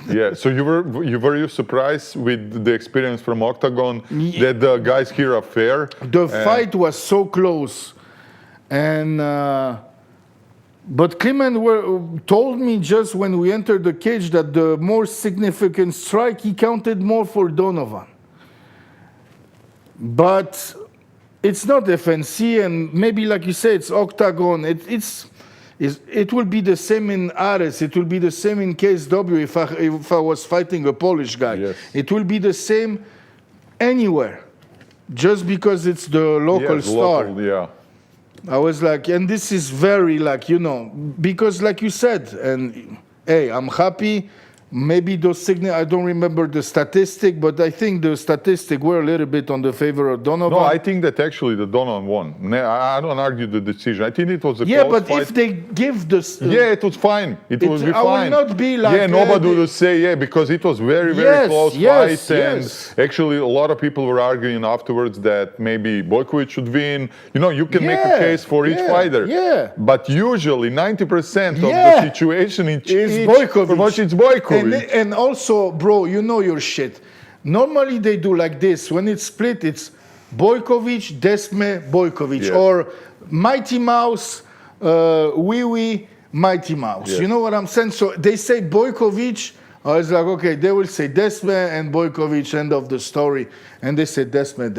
Yeah. So were you surprised with the experience from Octagon that the guys here are fair? The fight was so close, and. But Climent told me just when we entered the cage that the more significant strike, he counted more for Donovan. But it's not FNC, and maybe like you say, it's Octagon. It will be the same in Ares. It will be the same in KSW if I was fighting a Polish guy. Yes. It will be the same anywhere, just because it's the local star. Local, yeah. I was like, and this is very like, you know, because like you said, and hey, I'm happy. Maybe those signals, I don't remember the statistic, but I think the statistic were a little bit on the favor of Donovan. No, I think that actually the Donovan won. I don't argue the decision. I think it was a close but fight. if they give this... yeah, it was fine. It would be fine. I will not be like... Yeah, nobody would say, because it was very, very close fight. And actually, a lot of people were arguing afterwards that maybe Bojković should win. You know, you can make a case for each fighter. Yeah. But usually, 90% of the situation is Bojković. It's Bojković. And also, bro, you know your shit. Normally they do like this. When it's split, it's Bojković, Desmae, Bojković, or Mighty Mouse, Wee Wee, Mighty Mouse. You know what I'm saying? So they say Bojković. I was like, okay, they will say Desmae and Bojković, end of the story. And they say Desmae.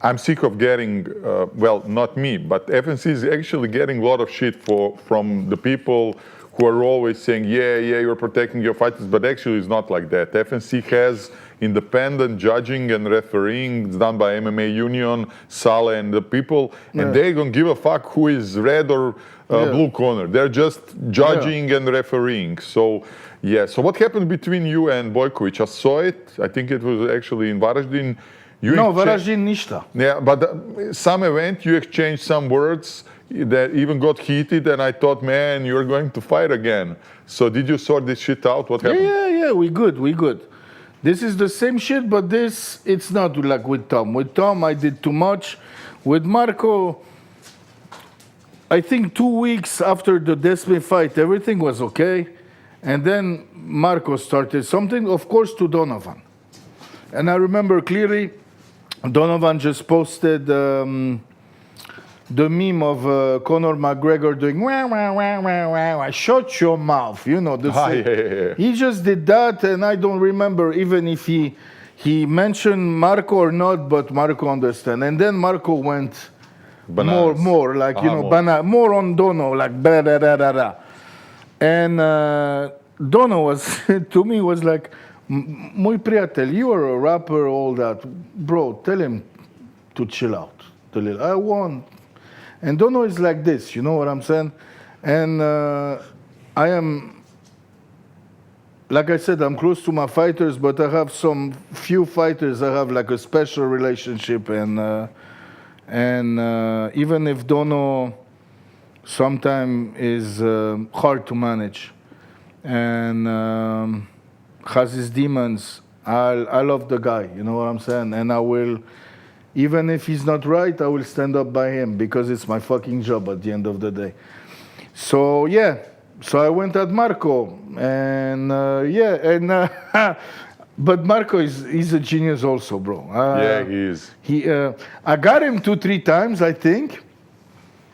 I'm sick of getting, well, not me, but FNC is actually getting a lot of shit from the people who are always saying, yeah, you're protecting your fighters, but actually it's not like that. FNC has independent judging and refereeing. It's done by MMA Union, Sale, and the people, and they don't give a fuck who is red or blue corner. They're just judging and refereeing. So, yeah. So what happened between you and Bojković? I saw it. I think it was actually in Varaždin. Varaždin ništa. Yeah, but some event you exchanged some words that even got heated, and I thought, man, you're going to fight again. So did you sort this shit out? What happened? Yeah, we good. This is the same shit, but it's not like with Tom. With Tom, I did too much. With Marko, I think 2 weeks after the Desmae fight, everything was okay. And then Marko started something, of course, to Donovan. And I remember clearly, Donovan just posted the meme of Conor McGregor doing wah, wah, wah, wah, wah, wah, shut your mouth, you know. He just did that, and I don't remember even if he mentioned Marko or not, but Marko understand. And then Marko went more like, you know, more on Dono, like da da da da da. And Dono was, to me, was like, Moj prijatelj, you are a rapper, all that. Bro, tell him to chill out. Tell him, I won. And Dono is like this, you know what I'm saying? And I am, like I said, I'm close to my fighters, but I have some few fighters I have like a special relationship. And even if Dono sometimes is hard to manage and has his demons, I love the guy, you know what I'm saying? And I will, even if he's not right, I will stand up by him because it's my fucking job at the end of the day. So yeah, so I went at Marko, and but Marko he's a genius also, bro. Yeah, he is. I got him 2-3 times, I think,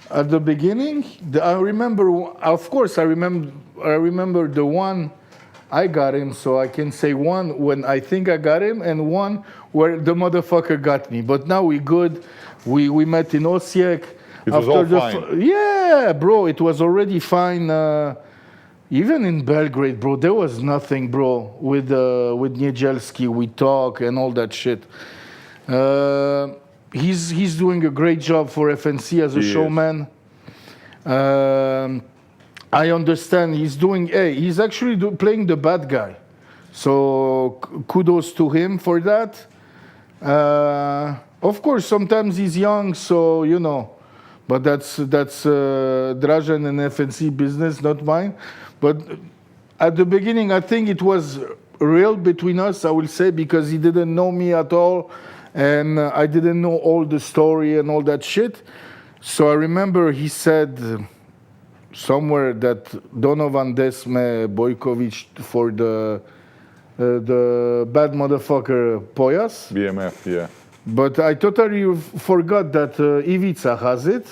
at the beginning. I remember, of course, I remember the one I got him, so I can say one when I think I got him, and one where the motherfucker got me. But now we good. We met in Osijek. It was all fine. Yeah, bro, it was already fine. Even in Belgrade, bro, there was nothing, bro. With Niedzielski, we talk and all that shit. He's doing a great job for FNC as a showman. I understand he's actually playing the bad guy. So kudos to him for that. Of course, sometimes he's young, so, you know, but that's Dražen and FNC business, not mine. But at the beginning, I think it was real between us, I will say, because he didn't know me at all, and I didn't know all the story and all that shit. So I remember he said somewhere that Donovan Desmae Bojković for the bad motherfucker Pojas. BMF, yeah. But I totally forgot that Ivica has it.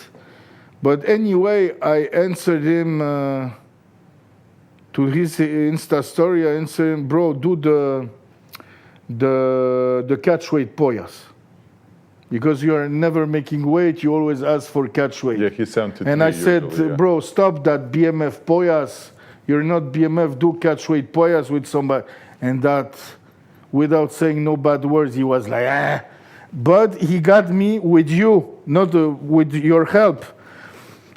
But anyway, I answered him to his Insta story. I answered him, bro, do the catch weight Pojas. Because you are never making weight, you always ask for catch weight. Yeah, he sent it and I said, bro, stop that BMF Pojas. You're not BMF, do catch weight Pojas with somebody. And that, without saying no bad words, he was like, ah. But he got me with you, not with your help.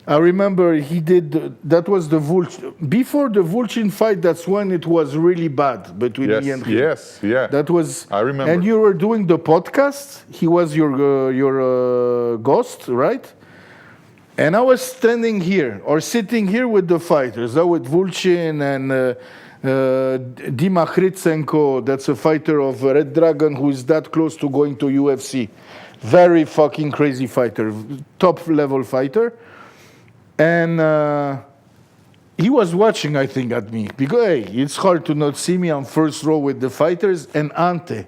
I remember he did, that was the Vulchin. Before the Vulchin fight, that's when it was really bad between me and him. Yes, yeah. That was, I remember. And you were doing the podcast. He was your ghost, right? And I was standing here, or sitting here with the fighters, with Vulchin and Dima Hritsenko, that's a fighter of Red Dragon who is that close to going to UFC. Very fucking crazy fighter, top level fighter. And he was watching, I think, at me. Because, hey, it's hard to not see me on first row with the fighters. And Ante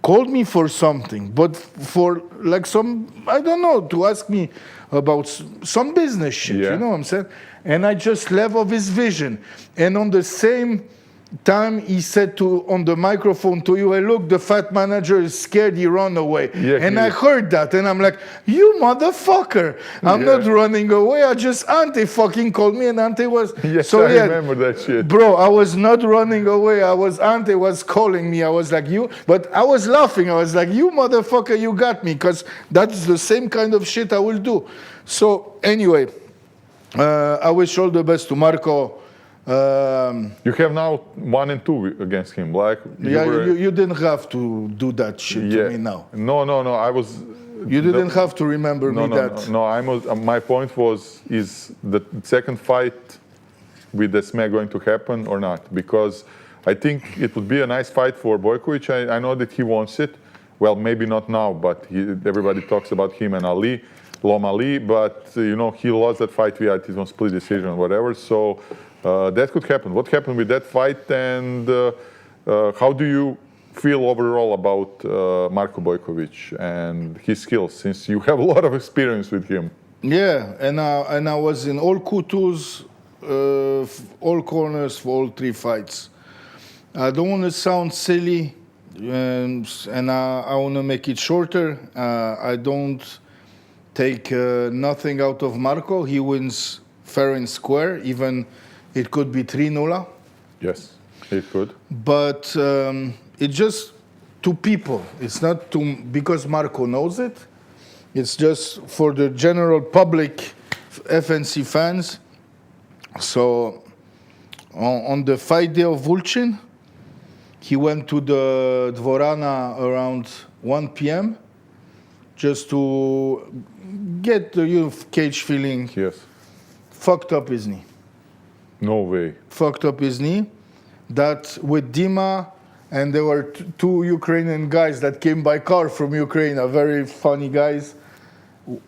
called me for something. But for, like, some, I don't know, to ask me about some business shit, you know what I'm saying? And I just left of his vision. And on the same time he said on the microphone to you, "Hey, look, the fat manager is scared, he run away." Yeah, and I heard that, and I'm like, "You motherfucker! I'm not running away. I just Ante fucking called me, and Ante was Yes, I remember that shit. Bro, I was not running away. Ante was calling me. I was like, you, but I was laughing. I was like, you motherfucker, you got me, because that's the same kind of shit I will do." So anyway, I wish all the best to Marko. You have now 1 and 2 against him. Like you didn't have to do that shit to me now. No. I was. You didn't have to remember me that. No. My point is the second fight with Desmae going to happen or not? Because I think it would be a nice fight for Bojković. I know that he wants it. Well, maybe not now, but everybody talks about him and Lom Ali. But he lost that fight via it on split decision or whatever. So that could happen. What happened with that fight, and how do you feel overall about Marko Bojković and his skills, since you have a lot of experience with him? Yeah, and I was in all kutus, all corners for all 3 fights. I don't want to sound silly, and I want to make it shorter. I don't take nothing out of Marko. He wins fair and square, even it could be 3-0. Yes, it could. But it's just to people. It's not because Marko knows it. It's just for the general public, FNC fans. So on the fight day of Vulcin, he went to the Dvorana around 1 p.m. just to get the cage feeling. Yes. Fucked up his knee. No way. Fucked up his knee. That with Dima, and there were 2 Ukrainian guys that came by car from Ukraine, very funny guys.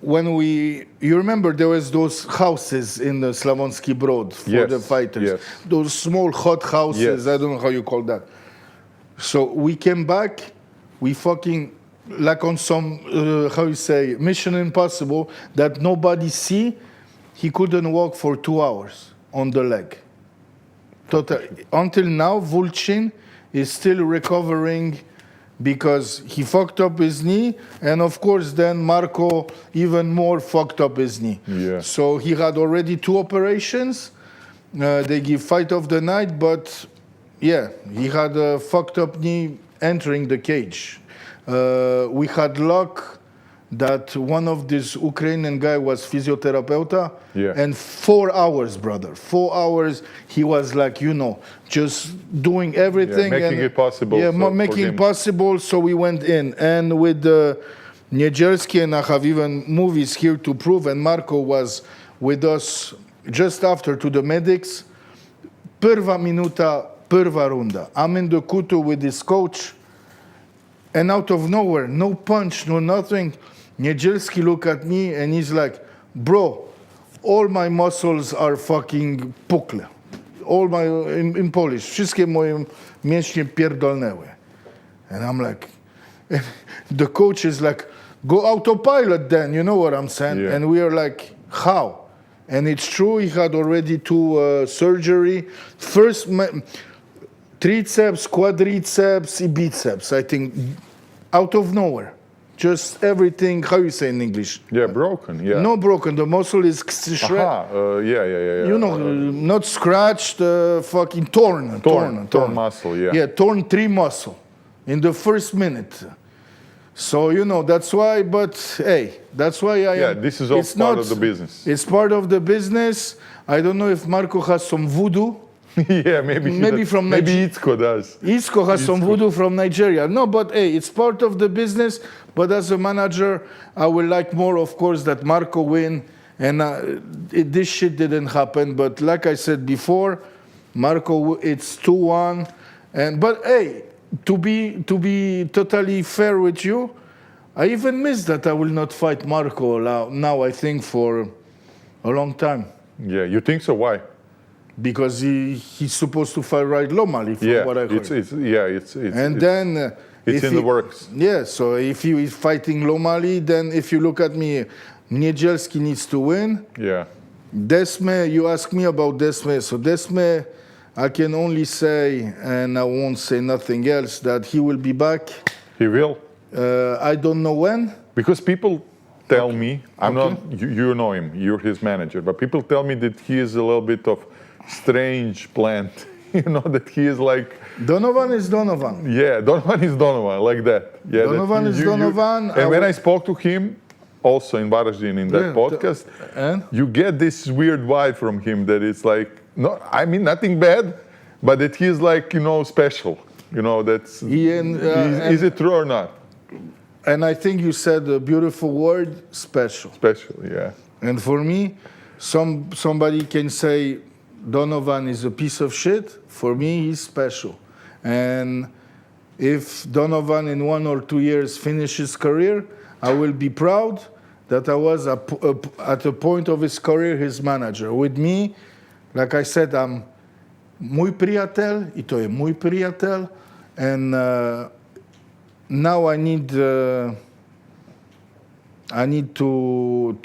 You remember there was those houses in the Slavonski Brod for the fighters. Yes. Those small hot houses, I don't know how you call that. So we came back, we fucking, like on some, Mission Impossible, that nobody see, he couldn't walk for 2 hours on the leg. Total. Until now, Vulcin is still recovering because he fucked up his knee, and of course then Marko even more fucked up his knee. Yeah. So he had already 2 operations. They give fight of the night, but yeah, he had a fucked up knee entering the cage. We had luck that one of these Ukrainian guy was physiotherapeuta, and 4 hours, brother, 4 hours, he was like, just doing everything. Making it possible. Yeah, making it possible, so we went in. And with Niedzielski, and I have even movies here to prove, and Marko was with us just after to the medics. Prva minuta, prva runda. I'm in the kutu with this coach, and out of nowhere, no punch, no nothing, Niedzielski look at me and he's like, "Bro, all my muscles are fucking pukle. All my, in Polish, wszystkie moje mięśnie pierdolnęły." And I'm like, the coach is like, "Go autopilot then," you know what I'm saying? Yeah. And we are like, "How?" And it's true, he had already 2 surgery. First, triceps, quadriceps, biceps, I think, out of nowhere. Just everything, how you say in English? Yeah, broken, yeah. No broken, the muscle is shredded. Yeah. Not scratched, fucking torn. Torn muscle, yeah. Yeah, torn 3 muscle in the first minute. So, that's why, but hey, that's why this is all part of the business. It's part of the business. I don't know if Marko has some voodoo. Yeah, maybe Itzko does. Itzko has some voodoo from Nigeria. No, but hey, it's part of the business. But as a manager, I would like more, of course, that Marko win. And this shit didn't happen. But like I said before, Marko, it's 2-1. But hey, to be totally fair with you, I even miss that I will not fight Marko now, I think, for a long time. Yeah, you think so? Why? Because he's supposed to fight Lom Ali, from what I heard. It's in the works. Yeah, so if he is fighting Lom Ali, then if you look at me, Niedzielski needs to win. Yeah. Desmae, you ask me about Desmae. So Desmae, I can only say, and I won't say nothing else, that he will be back. He will. I don't know when. Because people tell me, I'm Okay. not, you know him, you're his manager, but people tell me that he is a little bit of strange plant. That he is like, Donovan is Donovan. yeah, Donovan is Donovan, like that. Yeah, Donovan is Donovan. And when I spoke to him, also in Varaždin in that podcast, and? you get this weird vibe from him that it's like, no, I mean nothing bad, but that he's like, special. That's, is it true or not? And I think you said a beautiful word, special. Special, yeah. And for me, somebody can say Donovan is a piece of shit. For me, he's special. And if Donovan in 1 or 2 years finishes his career, I will be proud that I was at a point of his career his manager. With me, like I said, I'm mój prijatelj, I to je mój prijatelj. And now I need to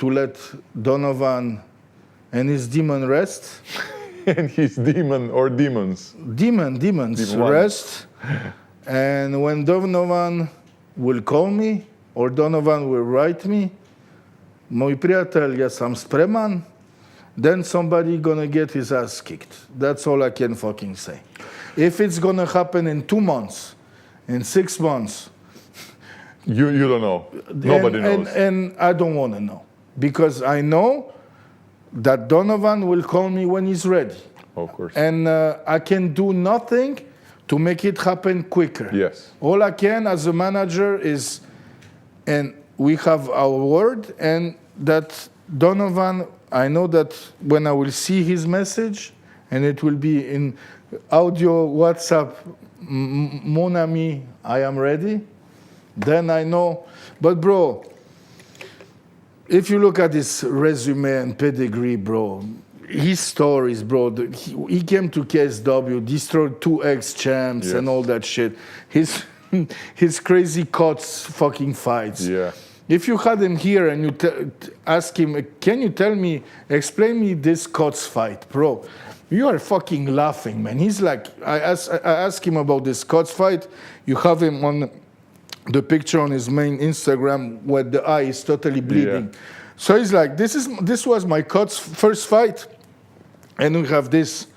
let Donovan and his demon rest. And his demon or demons. Demons rest. And when Donovan will call me or Donovan will write me, mój prijatelj, ja sam spreman, then somebody gonna get his ass kicked. That's all I can fucking say. If it's gonna happen in 2 months, in 6 months, you don't know. Nobody knows. And I don't want to know, because I know that Donovan will call me when he's ready. Of course. And I can do nothing to make it happen quicker. Yes. All I can as a manager is, and we have our word, and that Donovan, I know that when I will see his message, and it will be in audio, WhatsApp, mon ami, I am ready, then I know. But bro, if you look at his resume and pedigree, bro, his stories, bro, he came to KSW, destroyed 2 ex-champs, yes, and all that shit. His crazy cuts fucking fights. Yeah. If you had him here and you ask him, can you explain me this cuts fight, bro? You are fucking laughing, man. He's like, I asked him about this cuts fight. You have him on the picture on his main Instagram where the eye is totally bleeding. Yeah. So he's like, this was my cuts first fight. And we have this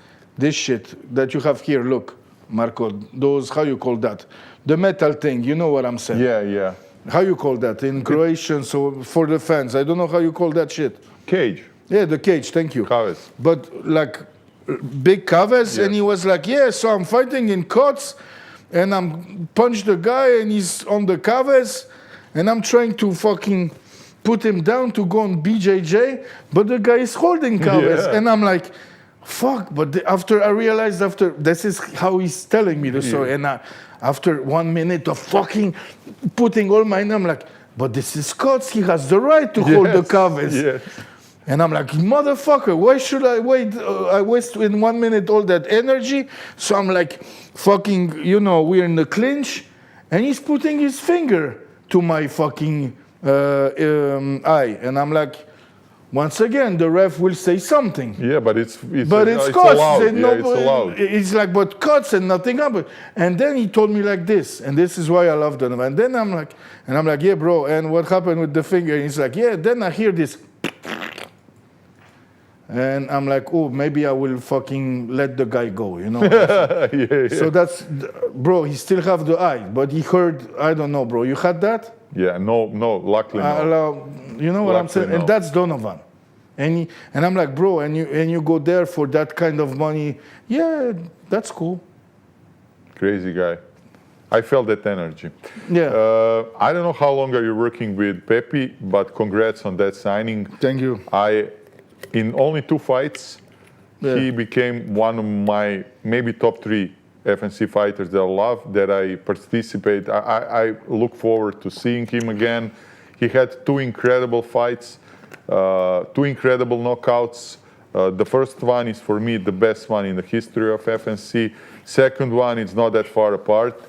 shit that you have here. Look, Marko, those, how you call that? The metal thing, you know what I'm saying? Yeah, yeah. How you call that in Croatian? So for the fans, I don't know how you call that shit. Cage. Yeah, the cage, thank you. Kavez. But like big Kavez, Yes. and he was like, yeah, so I'm fighting in cuts, and I'm punch the guy, and he's on the Kavez, and I'm trying to fucking put him down to go on BJJ, but the guy is holding Kavez, Yeah. and I'm like, fuck, but after I realized this is how he's telling me the story, and after 1 minute of fucking putting all my, I'm like, but this is cuts, he has the right to hold the Kavez. Yes. And I'm like, motherfucker, why should I wait? I waste in 1 minute all that energy. So I'm like, fucking, we're in the clinch, and he's putting his finger to my fucking eye. And I'm like, once again, the ref will say something. Yeah, but it's cuts. allowed. And Yeah, it's allowed. It's like, but cuts and nothing happened. And then he told me like this, and this is why I love Donovan. And then I'm like, yeah, bro, and what happened with the finger? And he's like, yeah, then I hear this. And I'm like, oh, maybe I will fucking let the guy go, Yeah. So that's, bro, he still have the eye, but he heard, I don't know, bro. You had that? Yeah, no, luckily no. You know what I'm Luckily, saying? no. And that's Donovan. And I'm like, bro, and you go there for that kind of money. Yeah, that's cool. Crazy guy. I felt that energy. Yeah. I don't know how long are you working with Pepi, but congrats on that signing. Thank you. In only 2 fights, he became one of my maybe top 3 FNC fighters that I love, that I participate. I look forward to seeing him again. He had 2 incredible fights, 2 incredible knockouts. The first one is for me the best one in the history of FNC. Second one is not that far apart.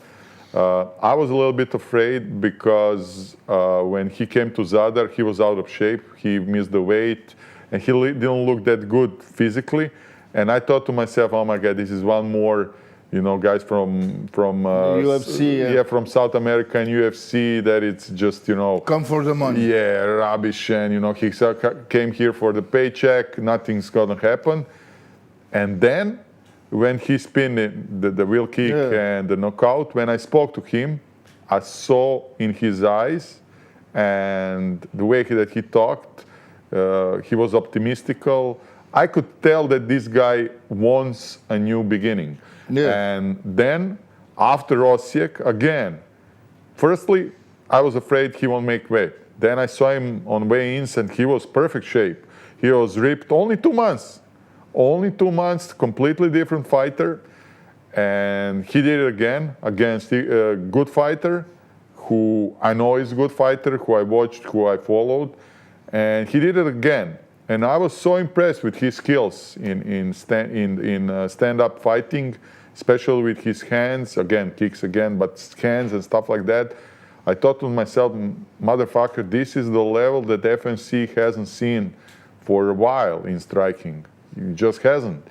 I was a little bit afraid because when he came to Zadar, he was out of shape. He missed the weight, and he didn't look that good physically. And I thought to myself, oh my God, this is one more, guys from UFC, from South America and UFC that it's just, Come for the money. yeah, rubbish. And, he came here for the paycheck. Nothing's going to happen. And then when he spinned the wheel kick and the knockout, when I spoke to him, I saw in his eyes and the way that he talked, he was optimistical. I could tell that this guy wants a new beginning. Yeah. And then after Osijek, again, firstly, I was afraid he won't make weight. Then I saw him on weigh-ins and he was perfect shape. He was ripped only 2 months. Only 2 months, completely different fighter. And he did it again against a good fighter who I know is a good fighter, who I watched, who I followed. And he did it again. And I was so impressed with his skills in stand-up fighting, especially with his hands, again, kicks again, but hands and stuff like that. I thought to myself, motherfucker, this is the level that FNC hasn't seen for a while in striking. It just hasn't.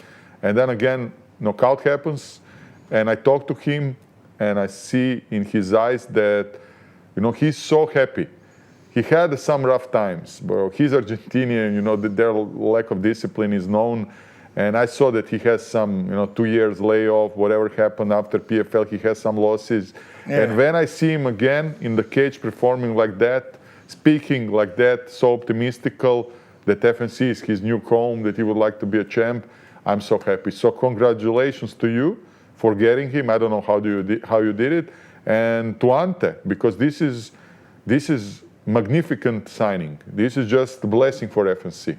And then again, knockout happens, and I talk to him, and I see in his eyes that, he's so happy. He had some rough times, but he's Argentinian, their lack of discipline is known. And I saw that he has some, 2 years layoff, whatever happened after PFL, he has some losses. Yeah. And when I see him again in the cage performing like that, speaking like that, so optimistical, that FNC is his new home, that he would like to be a champ, I'm so happy. So congratulations to you for getting him. I don't know how you did it. And to Ante, because this is magnificent signing. This is just a blessing for FNC.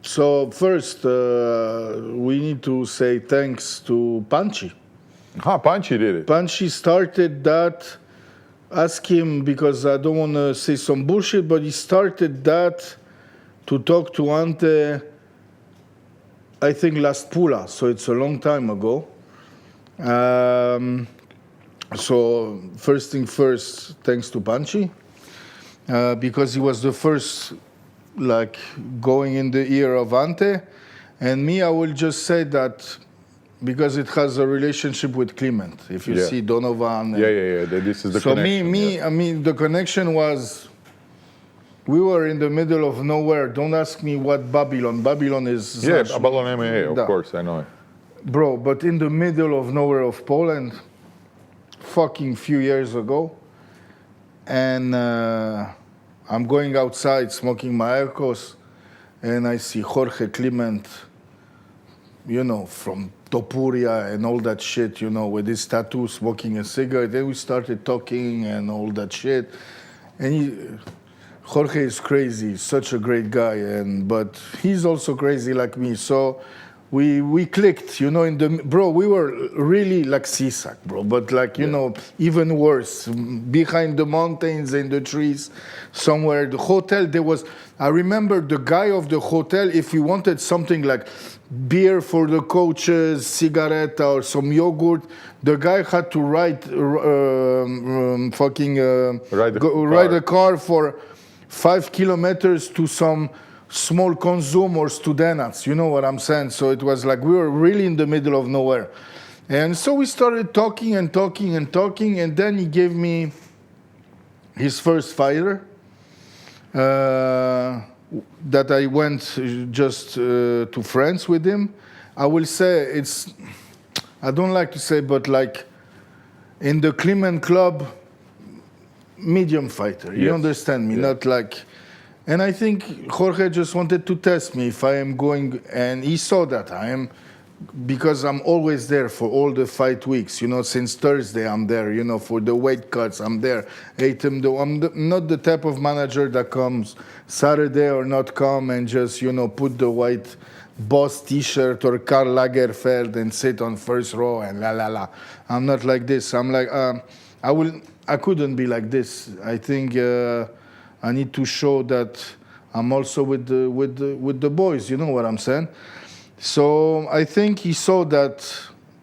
So first, we need to say thanks to Panchi. Panchi did it. Panchi started that. Ask him, because I don't want to say some bullshit, but he started that to talk to Ante, I think last Pula, so it's a long time ago. So first thing first, thanks to Panchi. Because he was the first, going in the ear of Ante. And me, I will just say that because it has a relationship with Clement. If you see Donovan. This is the connection. I mean, the connection was, we were in the middle of nowhere. Don't ask me what Babylon. Babylon is... Yeah, Babylon MMA, of course, I know it. Bro, but in the middle of nowhere of Poland, fucking few years ago, and I'm going outside smoking my Aircos, and I see Jorge Clement, from Topuria and all that shit, with his tattoo, smoking a cigarette. Then we started talking and all that shit. And Jorge is crazy, such a great guy, but he's also crazy like me. So we clicked, bro, we were really like Sisak, bro, but even worse, behind the mountains and the trees, somewhere. The hotel, I remember the guy of the hotel, if we wanted something like beer for the coaches, cigarette or some yogurt, the guy had to ride a car for 5 kilometers to some small consume or Studenac, you know what I'm saying? So it was like we were really in the middle of nowhere. And so we started talking, and then he gave me his first fighter that I went just to France with him. I will say I don't like to say, but in the Clement Club, medium fighter, you understand me, not like... And I think Jorge just wanted to test me if I am going, and he saw that because I'm always there for all the fight weeks, since Thursday I'm there, for the weight cuts, I'm there. I'm not the type of manager that comes Saturday or not come and just, put the white Boss t-shirt or Karl Lagerfeld and sit on first row and la la la. I'm not like this. I'm like, I couldn't be like this. I think I need to show that I'm also with the boys, you know what I'm saying? So I think he saw that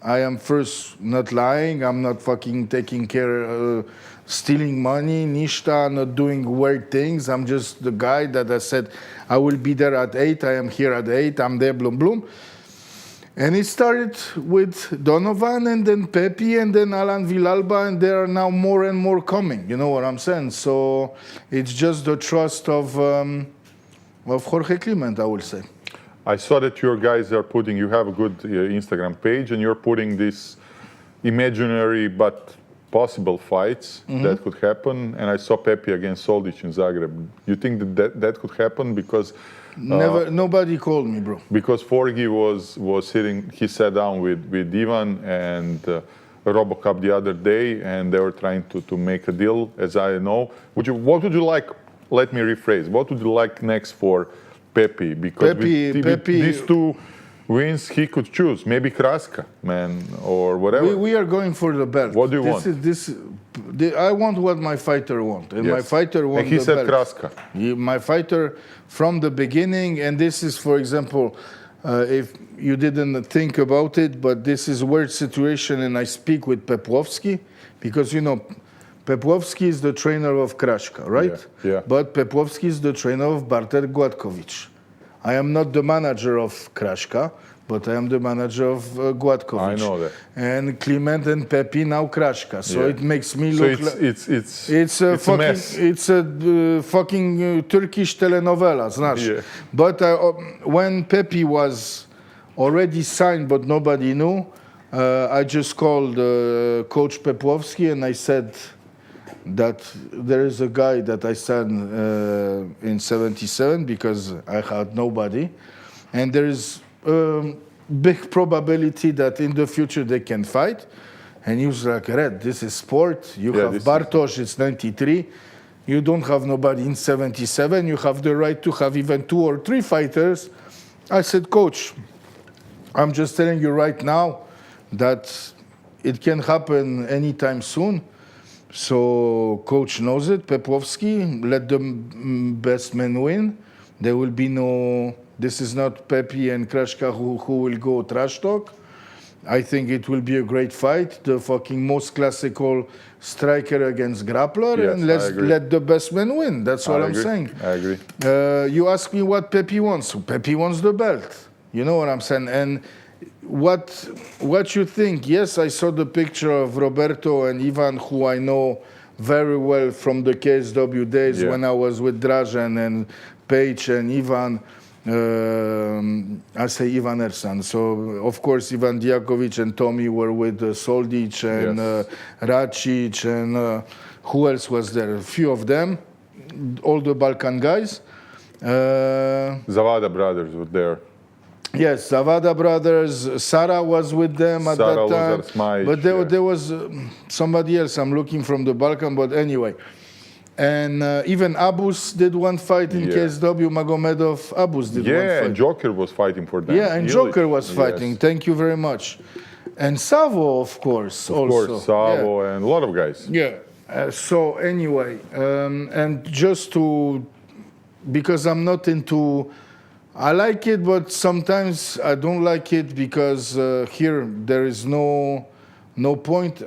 I am first not lying, I'm not fucking taking care, stealing money, nishta, not doing weird things. I'm just the guy that I said, I will be there at 8, I am here at 8, I'm there, bloom, bloom. And it started with Donovan and then Pepi and then Alan Villalba, and there are now more and more coming. You know what I'm saying? So it's just the trust of Jorge Clement, I will say. I saw that your guys are putting, you have a good Instagram page, and you're putting these imaginary but possible fights that could happen. And I saw Pepi against Soldic in Zagreb. You think that could happen? Because Never, nobody called me, bro. because Forgi was sitting, he sat down with Ivan and RoboCup the other day, and they were trying to make a deal, as I know. What would you like, let me rephrase, what would you like next for Pepi? Because with these two wins, he could choose. Maybe Kraska, man, or whatever. We are going for the belt. What do you want? I want what my fighter wants. And my fighter wants the belt. And he said Kraska. My fighter from the beginning, and this is, for example, if you didn't think about it, but this is a weird situation, and I speak with Pepłowski, because, you know, Pepłowski is the trainer of Kraska, right? Yeah. But Pepłowski is the trainer of Barter Gładkowicz. I am not the manager of Kraska, but I am the manager of Gładkowicz. I know that. And Clement and Pepi now Kraska. So it makes me So look like it's a fucking mess. it's a fucking Turkish telenovela, znasz. Yeah. But when Pepi was already signed, but nobody knew, I just called Coach Pepłowski and I said that there is a guy that I signed in 77 because I had nobody, and there is big probability that in the future they can fight. And he was like, Red, this is sport. You have Bartosz, it's 93. You don't have nobody in 77. You have the right to have even 2 or 3 fighters. I said, Coach, I'm just telling you right now that it can happen anytime soon. So Coach knows it, Pepłowski, let the best man win. There will be no, this is not Pepi and Kraska who will go trash talk. I think it will be a great fight, the fucking most classical striker against grappler, Yes, and let the best man win. That's what I'm saying. I agree. You ask me what Pepi wants. So Pepi wants the belt. You know what I'm saying? And what you think? Yes, I saw the picture of Roberto and Ivan, who I know very well from the KSW days when I was with Dražen and Page and Ivan. I say Ivan Ersan. So, of course, Ivan Dijakovic and Tommy were with Soldic and Racic and who else was there? A few of them, all the Balkan guys. Zavada brothers were there. Yes, Zavada brothers. Sara was with them at that time. Smajić, but there was somebody else. I'm looking from the Balkan, but anyway. And even Abus did one fight in KSW. Magomedov, Abus did one fight. Yeah, and Joker was fighting for them. Yeah, and Joker was fighting. Yes. Thank you very much. And Savo, of course. Of course, Savo and a lot of guys. Yeah. So anyway, and just to, because I'm not into, I like it, but sometimes I don't like it because here there is no point.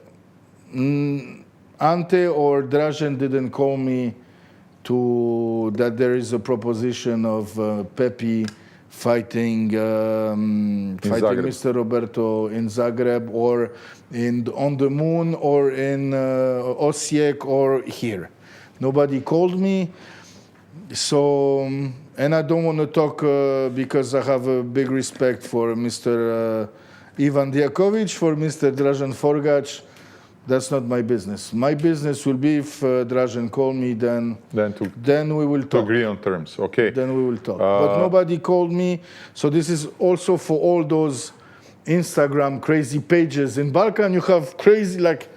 Ante or Dražen didn't call me to that there is a proposition of Pepi fighting Mr. Roberto in Zagreb or on the Moon or in Osijek or here. Nobody called me. So, and I don't want to talk because I have a big respect for Mr. Ivan Dijakovic, for Mr. Dražen Forgac. That's not my business. My business will be if Dražen call me, then we will talk. To agree on terms, okay. Then we will talk. But nobody called me. So this is also for all those Instagram crazy pages. In Balkan, you have crazy, like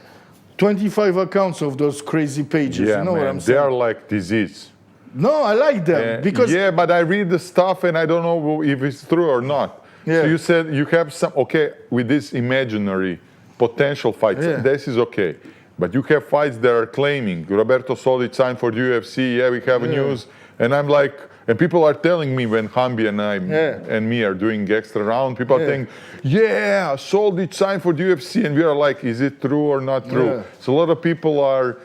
25 accounts of those crazy pages. Yeah, you know what I'm saying? They are like disease. No, I like them because yeah, but I read the stuff and I don't know if it's true or not. Yeah. So you said you have some with this imaginary potential fights. This is okay, but you have fights that are claiming Roberto Soldic signed for the UFC. Yeah, we have news, and I'm like, and people are telling me when Hambi and I and me are doing extra round, people are saying, yeah, Soldic signed for the UFC, and we are like, is it true or not true? Yeah. So a lot of people are,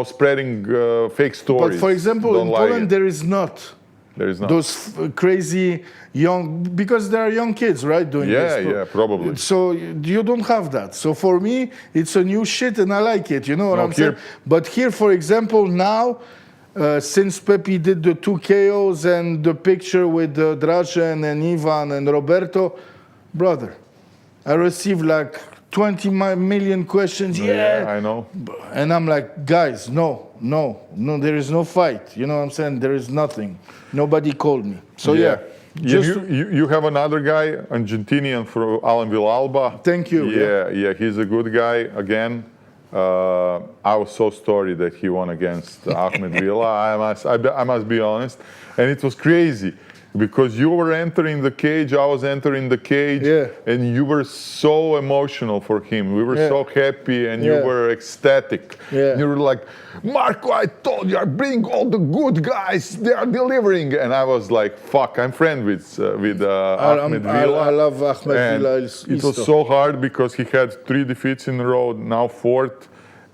spreading fake stories. But for example, in Poland there is not. There is not. Those crazy young, because they are young kids, right, doing this. Yeah, probably. So you don't have that. So for me, it's a new shit and I like it, you know what I'm saying? But here, for example, now, since Pepi did the 2 KOs and the picture with Dražen and Ivan and Roberto, brother, I received like 20 million questions. Yeah, I know. And I'm like, guys, no, there is no fight. You know what I'm saying? There is nothing. Nobody called me. So yeah. You have another guy, Argentinian from Alan Villalba. Thank you. Yeah, he's a good guy. Again, I was so sorry that he won against Ahmed Villa. I must be honest. And it was crazy. Because you were entering the cage, I was entering the cage, and you were so emotional for him. We were so happy, and you were ecstatic. You were like, Marko, I told you, I bring all the good guys. They are delivering. And I was like, fuck, I'm friends with Ahmed Villa. I love Ahmed Villa. It was so hard because he had 3 defeats in a row, now 4th.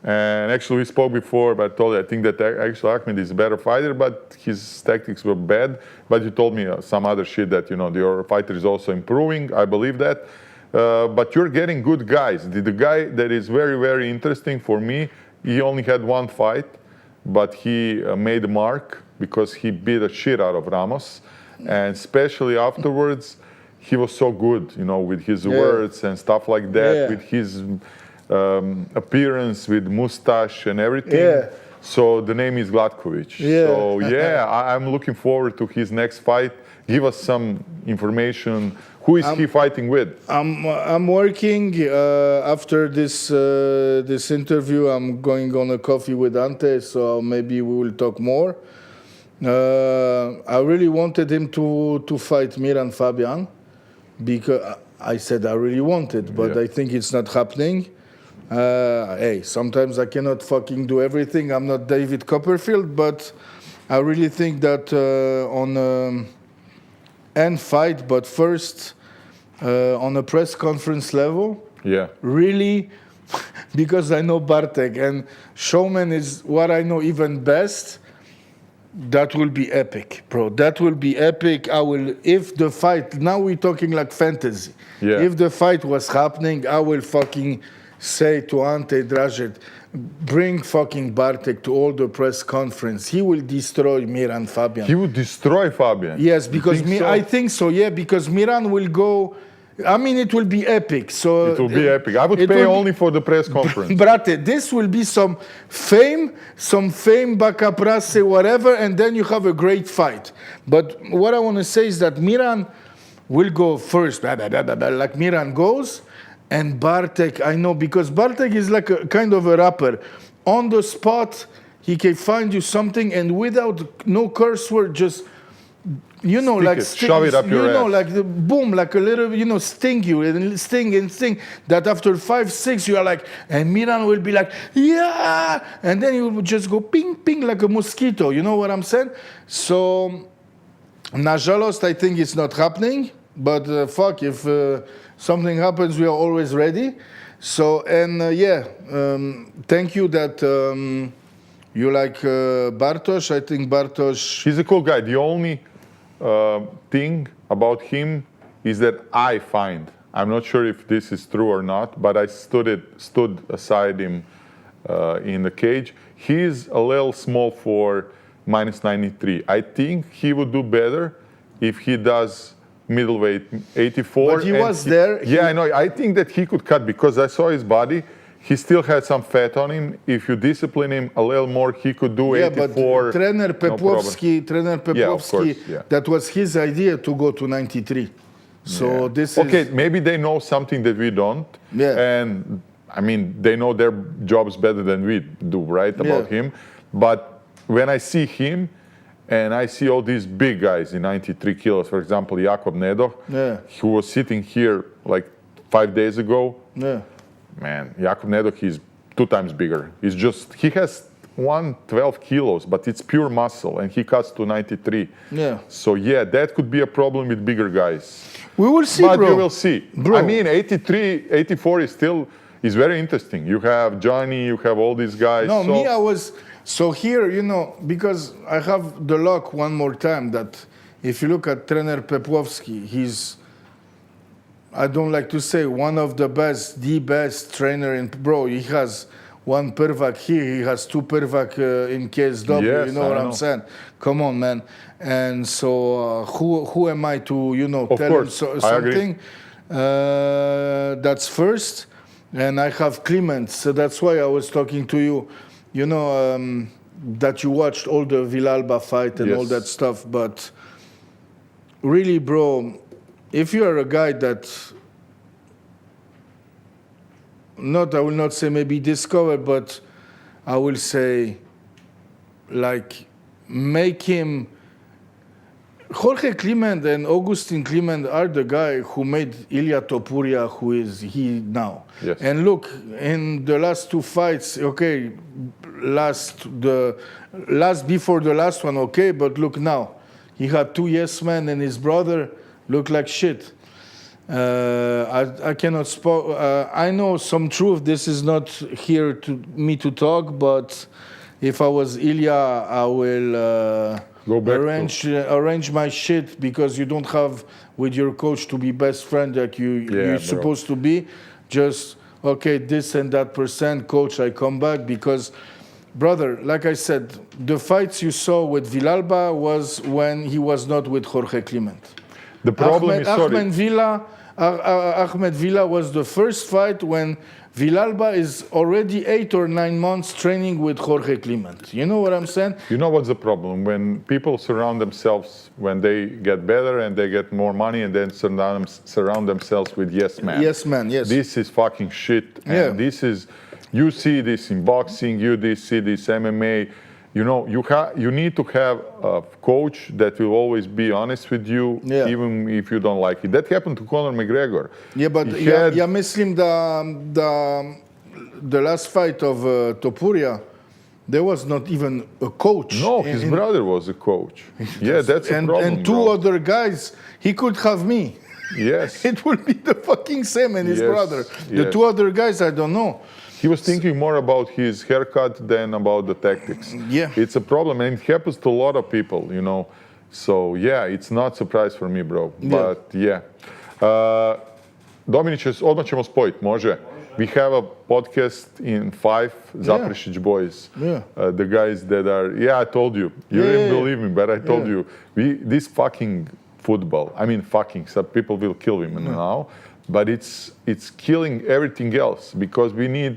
And actually, we spoke before, but I told you, I think that actually Ahmed is a better fighter, but his tactics were bad. But you told me some other shit that, your fighter is also improving. I believe that. But you're getting good guys. The guy that is very, very interesting for me, he only had 1 fight, but he made a mark because he beat the shit out of Ramos. And especially afterwards, he was so good, with his words and stuff like that, with his appearance, with mustache and everything. So the name is Glatkovic. So I'm looking forward to his next fight. Give us some information. Who is he fighting with? I'm working after this interview. I'm going on a coffee with Ante, so maybe we will talk more. I really wanted him to fight Miran Fabian because I said I really wanted, but I think it's not happening. Hey, sometimes I cannot fucking do everything. I'm not David Copperfield, but I really think that on end fight, but first on a press conference level, really, because I know Bartek and Showman is what I know even best. That will be epic, bro. That will be epic. If the fight, now we're talking like fantasy. If the fight was happening, I will fucking say to Ante Dražen, bring fucking Bartek to all the press conference. He will destroy Miran Fabian. He would destroy Fabian? Yes, because I think so, because Miran will go, it will be epic. So it will be epic. I would pay only for the press conference. Brate, this will be some fame, backup race, whatever, and then you have a great fight. But what I want to say is that Miran will go first, like Miran goes. And Bartek, I know, because Bartek is like a kind of a rapper. On the spot, he can find you something, and without no curse word, just, shove it up your ass. Like the boom, like a little, sting you, and sting. That after 5, 6, you are like, and Miran will be like, yeah! And then you will just go ping, ping, like a mosquito. You know what I'm saying? So, na žalost, I think it's not happening. But fuck, if something happens, we are always ready. So, and thank you that you like Bartosz. I think Bartosz... He's a cool guy. The only thing about him is that I find, I'm not sure if this is true or not, but I stood aside him in the cage. He's a little small for minus 93. I think he would do better if he does middleweight 84. But he was there. I know. I think that he could cut because I saw his body. He still had some fat on him. If you discipline him a little more, he could do 84. But Trainer Peplovski, that was his idea to go to 93. So this is... Okay, maybe they know something that we don't. And, they know their jobs better than we do, right, about him. But when I see him, and I see all these big guys in 93 kilos, for example, Jakob Nedo, who was sitting here like 5 days ago. Man, Jakob Nedo, he's 2 times bigger. He has 112 kilos, but it's pure muscle, and he cuts to 93. So that could be a problem with bigger guys. We will see, but bro. you will see. Bro. 83, 84 is very interesting. You have Johnny, you have all these guys. No, So here, because I have the luck one more time that if you look at trainer Pepłowski, he's, I don't like to say one of the best trainer in, bro, he has one Prvak here, he has two Prvak in KSW, Yes, you know what I'm saying? Come on, man. And so who am I to, tell him something? That's first. And I have Clement, so that's why I was talking to you, that you watched all the Villalba fight and all that stuff. But really, bro, if you are a guy that, I will not say maybe discover, but I will say, like, make him. Jorge Clement and Augustin Clement are the guy who made Ilya Topuria who is he now. Yes. And look, in the last two fights, okay, before the last one, okay, but look now, he had two yes men and his brother look like shit. I cannot I know some truth. This is not here to me to talk, but if I was Ilya, I will. Arrange my shit, because you don't have with your coach to be best friend like you're supposed to be. Just, okay, this and that percent, coach, I come back. Because, brother, like I said, the fights you saw with Villalba was when he was not with Jorge Clement. The problem Ahmed Villa was the first fight when Villalba is already 8 or 9 months training with Jorge Clement. You know what I'm saying? You know what's the problem? When people surround themselves, when they get better and they get more money, and then surround themselves with yes men. Yes man, yes. This is fucking shit. And this is, you see this in boxing, you see this MMA. You need to have a coach that will always be honest with you, even if you don't like it. That happened to Conor McGregor. Yeah, but mislim the last fight of Topuria, there was not even a coach. No, his brother was a coach. Yeah, that's a problem. And two other guys, he could have me. Yes. It would be the fucking same and his brother. The two other guys, I don't know. He was thinking more about his haircut than about the tactics. Yeah. It's a problem, and it happens to a lot of people, So, it's not a surprise for me, bro. But, Dominić, odmah ćemo spojiti, može? We have a podcast in 5, Zaprešić boys. Yeah. The guys that are, I told you. You didn't believe me, but I told you. This fucking football, some people will kill him now. But it's killing everything else, because we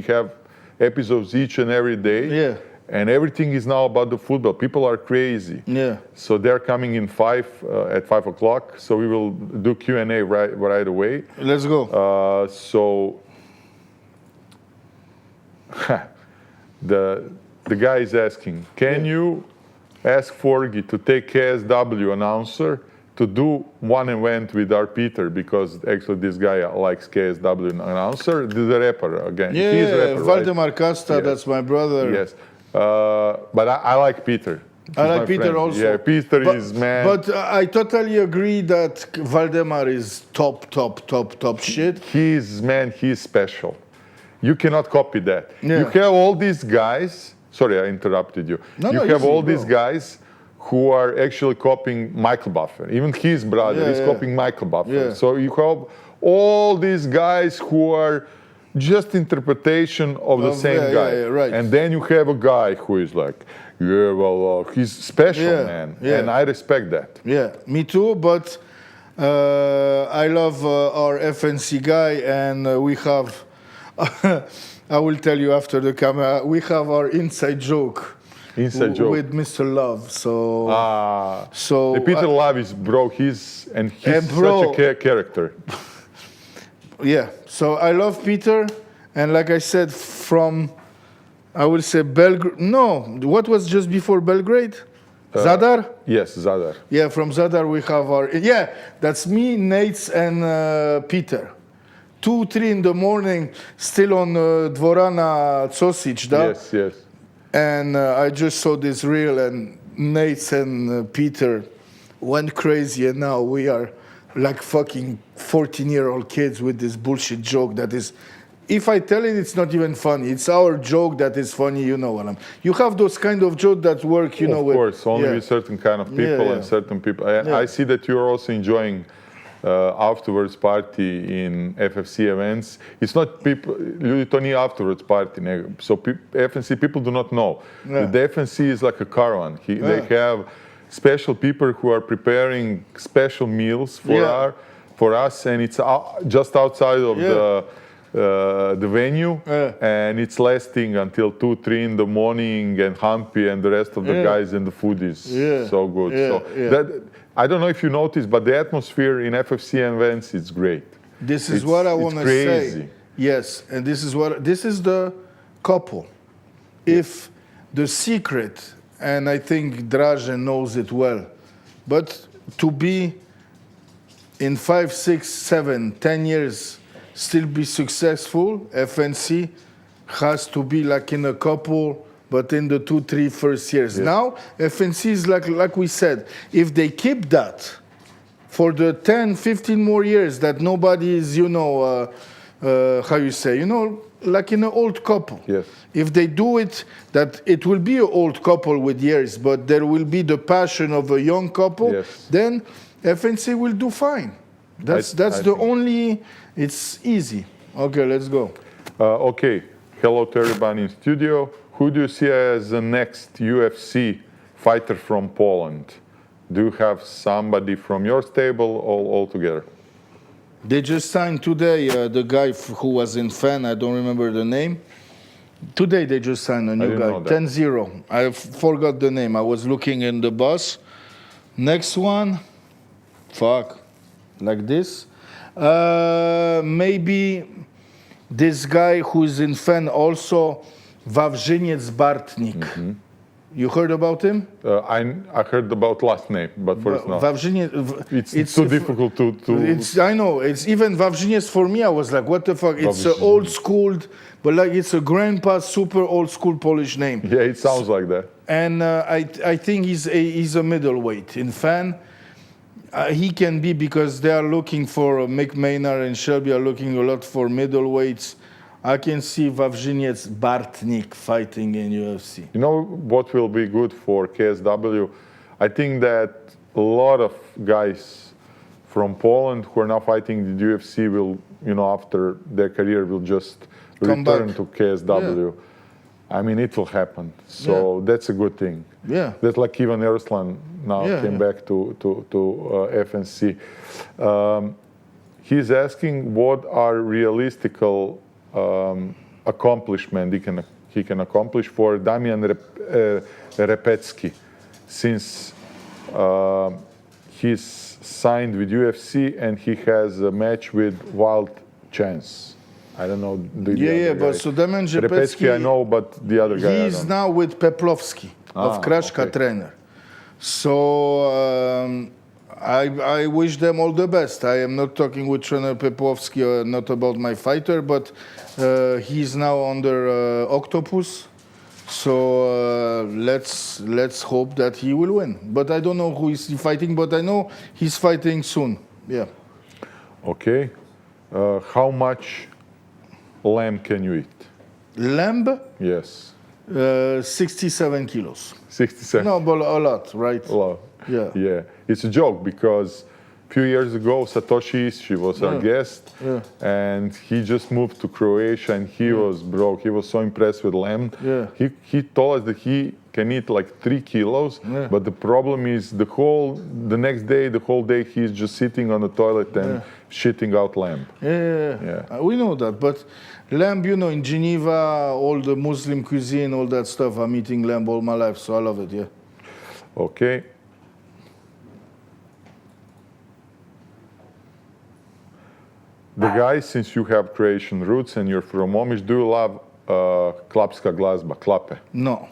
have episodes each and every day. Yeah. And everything is now about the football. People are crazy. Yeah. So they're coming in at 5 o'clock. So we will do Q&A right away. Let's go. The guy is asking, can you ask Forgy to take KSW announcer to do one event with our Peter, because actually this guy likes KSW announcer. The rapper again. Yeah, he's a rapper, Valdemar right? Casta, that's my brother. Yes, but I like Peter. I like Peter friend. Also. Yeah, Peter is man. But I totally agree that Valdemar is top shit. He's special. You cannot copy that. Yeah. You have all these guys. Sorry, I interrupted you. You have all these guys who are actually copying Michael Buffer. Even his brother is copying Michael Buffer. Yeah. So you have all these guys who are just interpretation of the same guy. Yeah, right. And then you have a guy who is like, he's special, man. Yeah. And I respect that. Yeah, me too, but I love our FNC guy, and we have, I will tell you after the camera, we have our inside joke. With Mr. Love, so Peter Love is he's such a character. Yeah, so I love Peter, and like I said, I will say Belgrade. No, what was just before Belgrade? Zadar? Yes, Zadar. Yeah, from Zadar we have that's me, Nates, and Peter. 2-3 in the morning, still on Dvorana Cosic, da? Yes. And I just saw this reel, and Nate and Peter went crazy, and now we are like fucking 14-year-old kids with this bullshit joke that is if I tell it, it's not even funny. It's our joke that is funny, you know what I'm. You have those kind of jokes that work, you know. Of course, only yeah. with certain kind of people Yeah. and certain people. And Yeah. I see that you're also enjoying afterwards party in FFC events. It's not people, ljudi to nije afterwards party, nego, so FNC people do not know. Yeah. The FNC is like a caravan. They have special people who are preparing special meals for us, and it's just outside of the venue, and it's lasting until 2-3 in the morning, and Hampi and the rest of the guys, and the food is so good. That, I don't know if you noticed, but the atmosphere in FFC events is great. This is what I want to say. Yes, and this is the couple. If the secret, and I think Dražen knows it well, but to be in 5, 6, 7, 10 years still be successful, FNC has to be like in a couple, but in the 2-3 first years. Yes. Now, FNC is like we said, if they keep that for the 10, 15 more years that nobody is, you know, how you say, you know, like in an old couple. Yes. If they do it, that it will be an old couple with years, but there will be the passion of a young couple, yes. then FNC will do fine. That's the only, it's easy. Okay, let's go. Okay, hello to everybody in studio. Who do you see as the next UFC fighter from Poland? Do you have somebody from your stable all together? They just signed today the guy who was in FAN, I don't remember the name. Today they just signed a new guy, 10-0. I forgot the name. I was looking in the bus. Next one, like this. Maybe this guy who's in FAN also, Wawrzyniec Bartnik. Mm-hmm. You heard about him? I heard about last name, but first no. It's too difficult to... I know. It's even Wawrzyniec for me. I was like, what the fuck? It's an old school, but like it's a grandpa, super old school Polish name. Yeah, it sounds like that. And I think he's a middleweight in FAN. He can be, because they are looking for Mick Maynard and Shelby are looking a lot for middleweights. I can see Wawrzyniec Bartnik fighting in UFC. You know what will be good for KSW? I think that a lot of guys from Poland who are now fighting in the UFC will, you know, after their career will just return to KSW. Yeah. I mean, it will happen. So that's a good thing. Yeah. That's like Ivan Erslan now came back to FNC. He's asking what are realistical accomplishment he can accomplish for Damian Repecki, since he's signed with UFC and he has a match with Wild Chance. I don't know. But so Damian Repecki I know, but the other guy he's now with Peplowski of Kraszka trainer. So I wish them all the best. I am not talking with trainer Peplowski, not about my fighter, but he's now under Octopus. So let's hope that he will win. But I don't know who is he fighting, but I know he's fighting soon. Yeah. Okay. How much lamb can you eat? Lamb? Yes. 67 kilos. 67? No, but a lot, right? A lot. Yeah. Yeah. It's a joke because a few years ago, Satoshi, she was our guest, and he just moved to Croatia, and he was broke. He was so impressed with lamb. Yeah. He told us that he can eat like 3 kilos, but the problem is the whole day, he's just sitting on the toilet and shitting out lamb. Yeah. We know that, but lamb, you know, in Geneva, all the Muslim cuisine, all that stuff, I'm eating lamb all my life, so I love it, Okay. The guys, since you have Croatian roots and you're from Omiš, do you love klapska glazba, klape? No.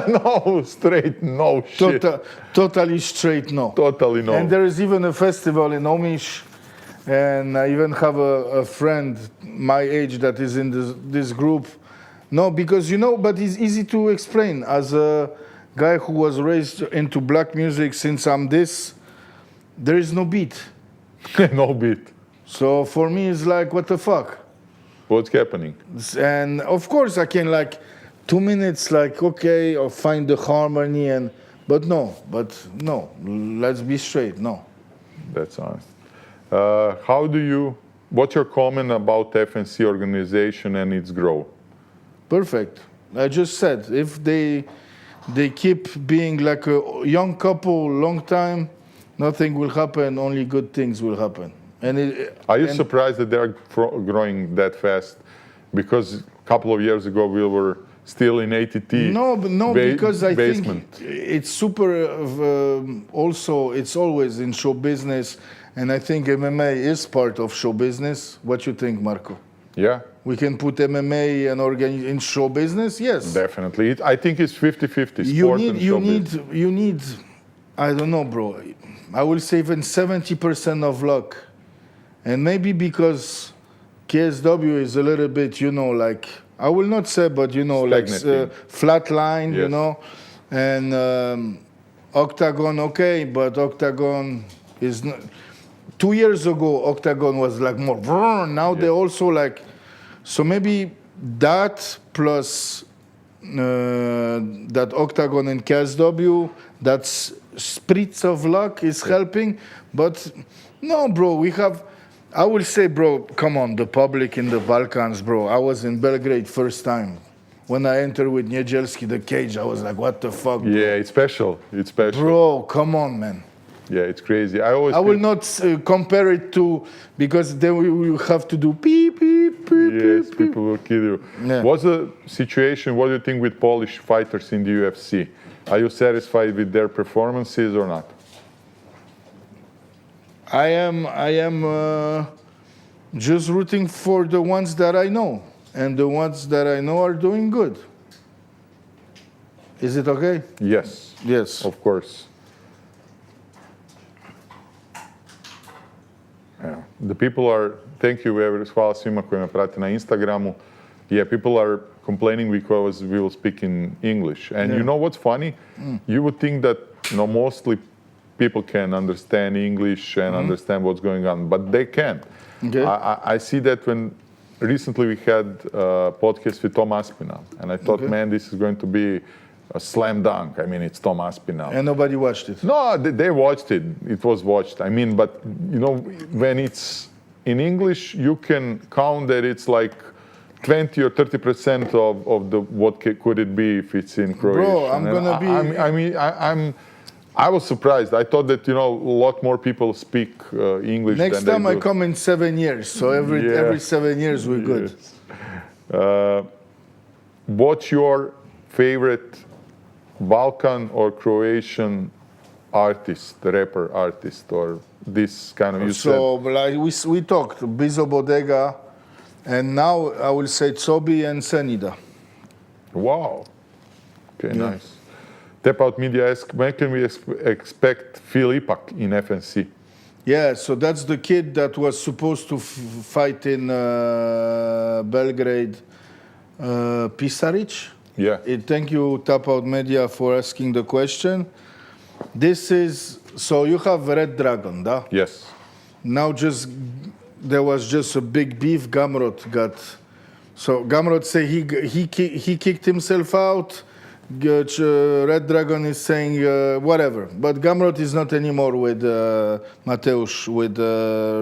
No, straight no shit. Totally straight no. Totally no. And there is even a festival in Omiš, and I even have a friend my age that is in this group. No, because, you know, but it's easy to explain. As a guy who was raised into black music since I'm this, there is no beat. No beat. So for me, it's like, what the fuck? what's happening. And of course, I can like 2 minutes, like okay, or find the harmony, but no, let's be straight, no. That's honest. What's your comment about FNC organization and its growth? Perfect. I just said, if they keep being like a young couple long time, nothing will happen, only good things will happen. Are you surprised that they're growing that fast? Because a couple of years ago we were still in ATT. No, because I basement. think it's super. Also, it's always in show business, and I think MMA is part of show business. What you think, Marko? Yeah. We can put MMA and in show business. Yes, definitely. I think it's 50-50. You need. I don't know, bro. I will say even 70% of luck, and maybe because KSW is a little bit, like. I will not say, but like flat line, yes. And Octagon, okay, but Octagon is not. 2 years ago, Octagon was like more. Now they also like, so maybe that plus that Octagon and KSW, that spritz of luck is helping, but no, bro, we have. I will say, bro, come on, the public in the Balkans, bro. I was in Belgrade first time. When I entered with Niedzielski, the cage, I was like, what the fuck, bro? Yeah, it's special. It's special. Bro, come on, man. Yeah, it's crazy. I will not compare it to, because then we will have to do beep, beep, beep, yes, beep. people will kill you. Yeah. What's the situation, what do you think with Polish fighters in the UFC? Are you satisfied with their performances or not? I am just rooting for the ones that I know, and the ones that I know are doing good. Is it okay? Yes. Yes. Of course. Yeah. The people are, thank you, hvala svima koji me prate na Instagramu. Yeah, people are complaining because we will speak in English. And you know what's funny? You would think that, mostly people can understand English and understand what's going on, but they can't. Okay. I see that when recently we had a podcast with Tom Aspinall, and I thought, man, this is going to be a slam dunk. I mean, it's Tom Aspinall. And nobody watched it. No, they watched it. It was watched. I mean, but when it's in English, you can count that it's like 20 or 30% of the what could it be if it's in Croatian. Bro, I'm gonna be. I was surprised. I thought that a lot more people speak English. Next than time they I do. come in 7 years, so every 7 years we're good. Yes. What's your favorite Balkan or Croatian artist, rapper artist, or this kind of? Like we talked, Bizo Bodega, and now I will say Tsobi and Senida. Wow. Okay, nice. Tap Out Media asks, when can we expect Phil Ipak in FNC? Yeah, so that's the kid that was supposed to fight in Belgrade, Pisaric. Yeah. Thank you, Tap Out Media, for asking the question. So you have Red Dragon, da? Yes. Now there was just a big beef. Gamrot say he kicked himself out. Red Dragon is saying whatever, but Gamrot is not anymore with Mateusz with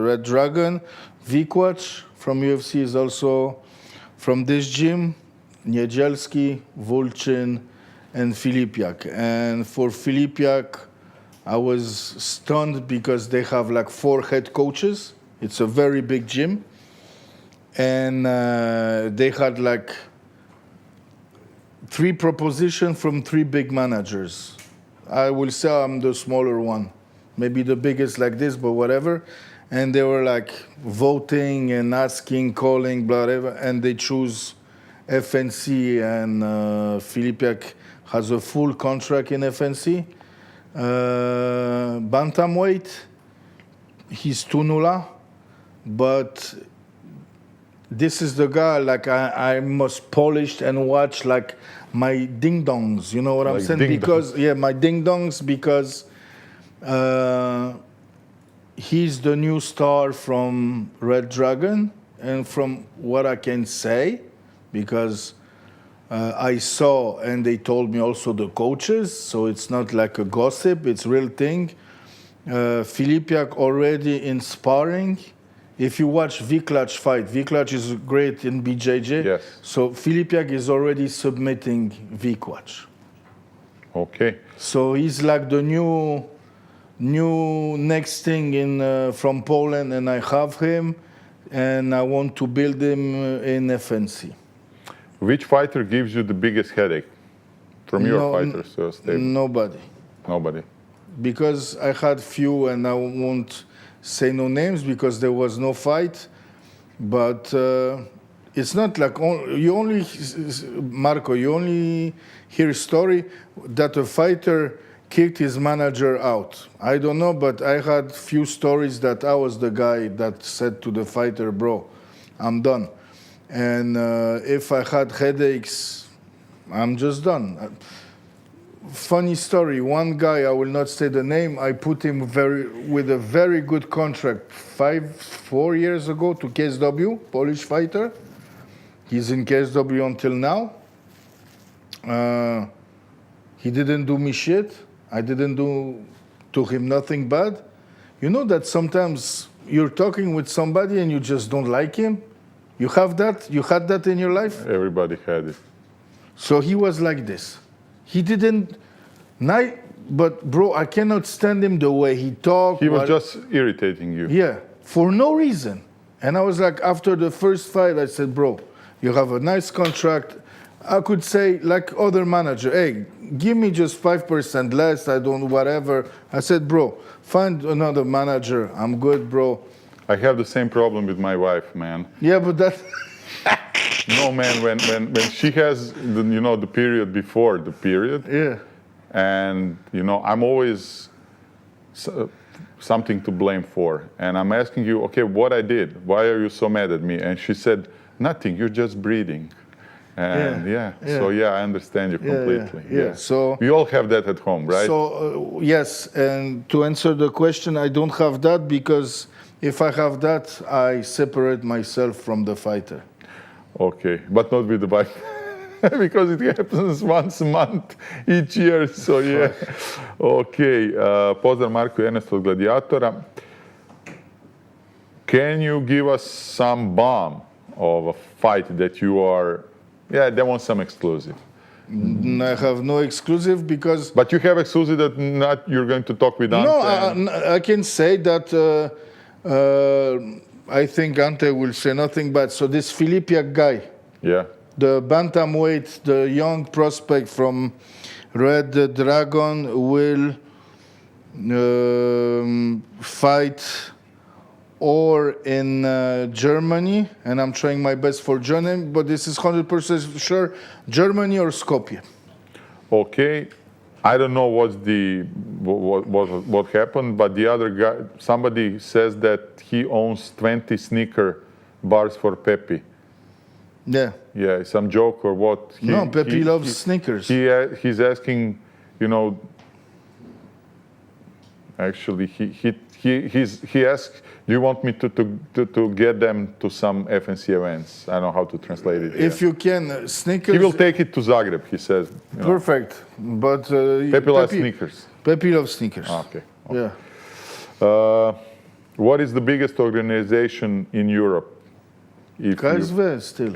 Red Dragon. Vikwac from UFC is also from this gym. Niedzielski, Vulcin, and Filipiak. And for Filipiak, I was stunned because they have like 4 head coaches. It's a very big gym, and they had like 3 propositions from 3 big managers. I will say I'm the smaller one, maybe the biggest like this, but whatever. And they were like voting and asking, calling, blah, blah, and they choose FNC, and Filipiak has a full contract in FNC. Bantamweight, he's Tunula, but this is the guy, like I must polish and watch like my ding-dongs, you know what I'm saying? Because, my ding-dongs, because he's the new star from Red Dragon, and from what I can say, because I saw and they told me also the coaches, so it's not like a gossip, it's real thing. Filipiak already in sparring. If you watch Viklac fight, Viklac is great in BJJ. Yes. So Filipiak is already submitting Viklac. Okay. So he's like the new next thing in from Poland, and I have him, and I want to build him in FNC. Which fighter gives you the biggest headache from your fighters? Nobody. Nobody. Because I had few, and I won't say no names because there was no fight. But it's not like Marko, you only hear a story that a fighter kicked his manager out. I don't know, but I had few stories that I was the guy that said to the fighter, bro, I'm done. And if I had headaches, I'm just done. Funny story, one guy, I will not say the name, I put him with a very good contract 4 years ago to KSW, Polish fighter. He's in KSW until now. He didn't do me shit. I didn't do to him nothing bad. You know that sometimes you're talking with somebody and you just don't like him? You have that? You had that in your life? Everybody had it. So he was like this. He didn't... But bro, I cannot stand him the way he talked. He was just irritating you. Yeah, for no reason. And I was like, after the first fight, I said, bro, you have a nice contract. I could say, like other manager, hey, give me just 5% less, I don't, whatever. I said, bro, find another manager. I'm good, bro. I have the same problem with my wife, man. Yeah, but that... No, man, when she has, the period before the period. Yeah. And, I'm always something to blame for. And I'm asking you, okay, what I did? Why are you so mad at me? And she said, nothing, you're just breathing. And so I understand you completely. Yeah. So we all have that at home, right? So yes, and to answer the question, I don't have that because if I have that, I separate myself from the fighter. Okay, but not with the bike. Because it happens once a month, each year, so yeah. Okay, pozdrav Marko i Ernest od Gladiatora. Can you give us some bomb of a fight that you are, they want some exclusive? I have no exclusive because... But you have exclusive that not you're going to talk with Ante? No, I can say that I think Ante will say nothing bad. So this Filipiak guy, the bantamweight, the young prospect from Red Dragon will fight or in Germany, and I'm trying my best for Germany, but this is 100% sure, Germany or Skopje. Okay. I don't know what happened, but the other guy, somebody says that he owns 20 sneaker bars for Pepi. Yeah. Yeah, some joke or what? Pepi loves sneakers. He's asking, actually, he asked, do you want me to get them to some FNC events? I don't know how to translate it. If you can, sneakers... He will take it to Zagreb, he says. Perfect. But Pepi loves sneakers. Pepi loves sneakers. Okay. Yeah. What is the biggest organization in Europe? KSW still.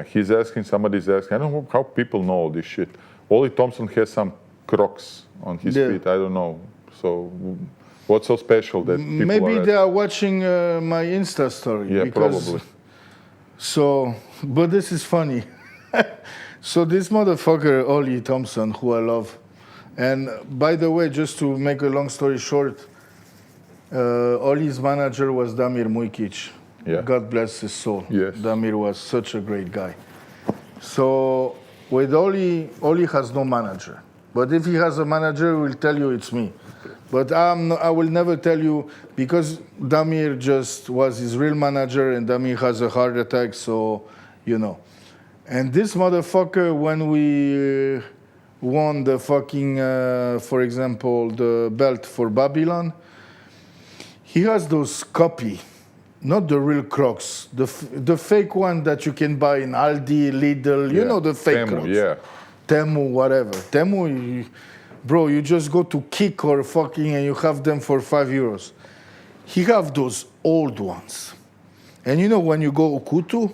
He's asking, somebody's asking, I don't know how people know all this shit. Oli Thompson has some Crocs on his feet, I don't know. So what's so special that people Maybe they are watching my Insta story. Yeah, probably. So, but this is funny. So this motherfucker, Oli Thompson, who I love, and by the way, just to make a long story short, Oli's manager was Damir Mujkic. Yeah. God bless his soul. Yes. Damir was such a great guy. So with Oli has no manager. But if he has a manager, he will tell you it's me. But I will never tell you, because Damir just was his real manager, and Damir has a heart attack, so, And this motherfucker, when we won the fucking, for example, the belt for Babylon, He has those copy, not the real Crocs, the fake one that you can buy in Aldi, Lidl, you know the fake Temu, Crocs. yeah. Temu, whatever. Temu, bro, you just go to Kik or fucking and you have them for €5. He have those old ones. And you know when you go Ukutu,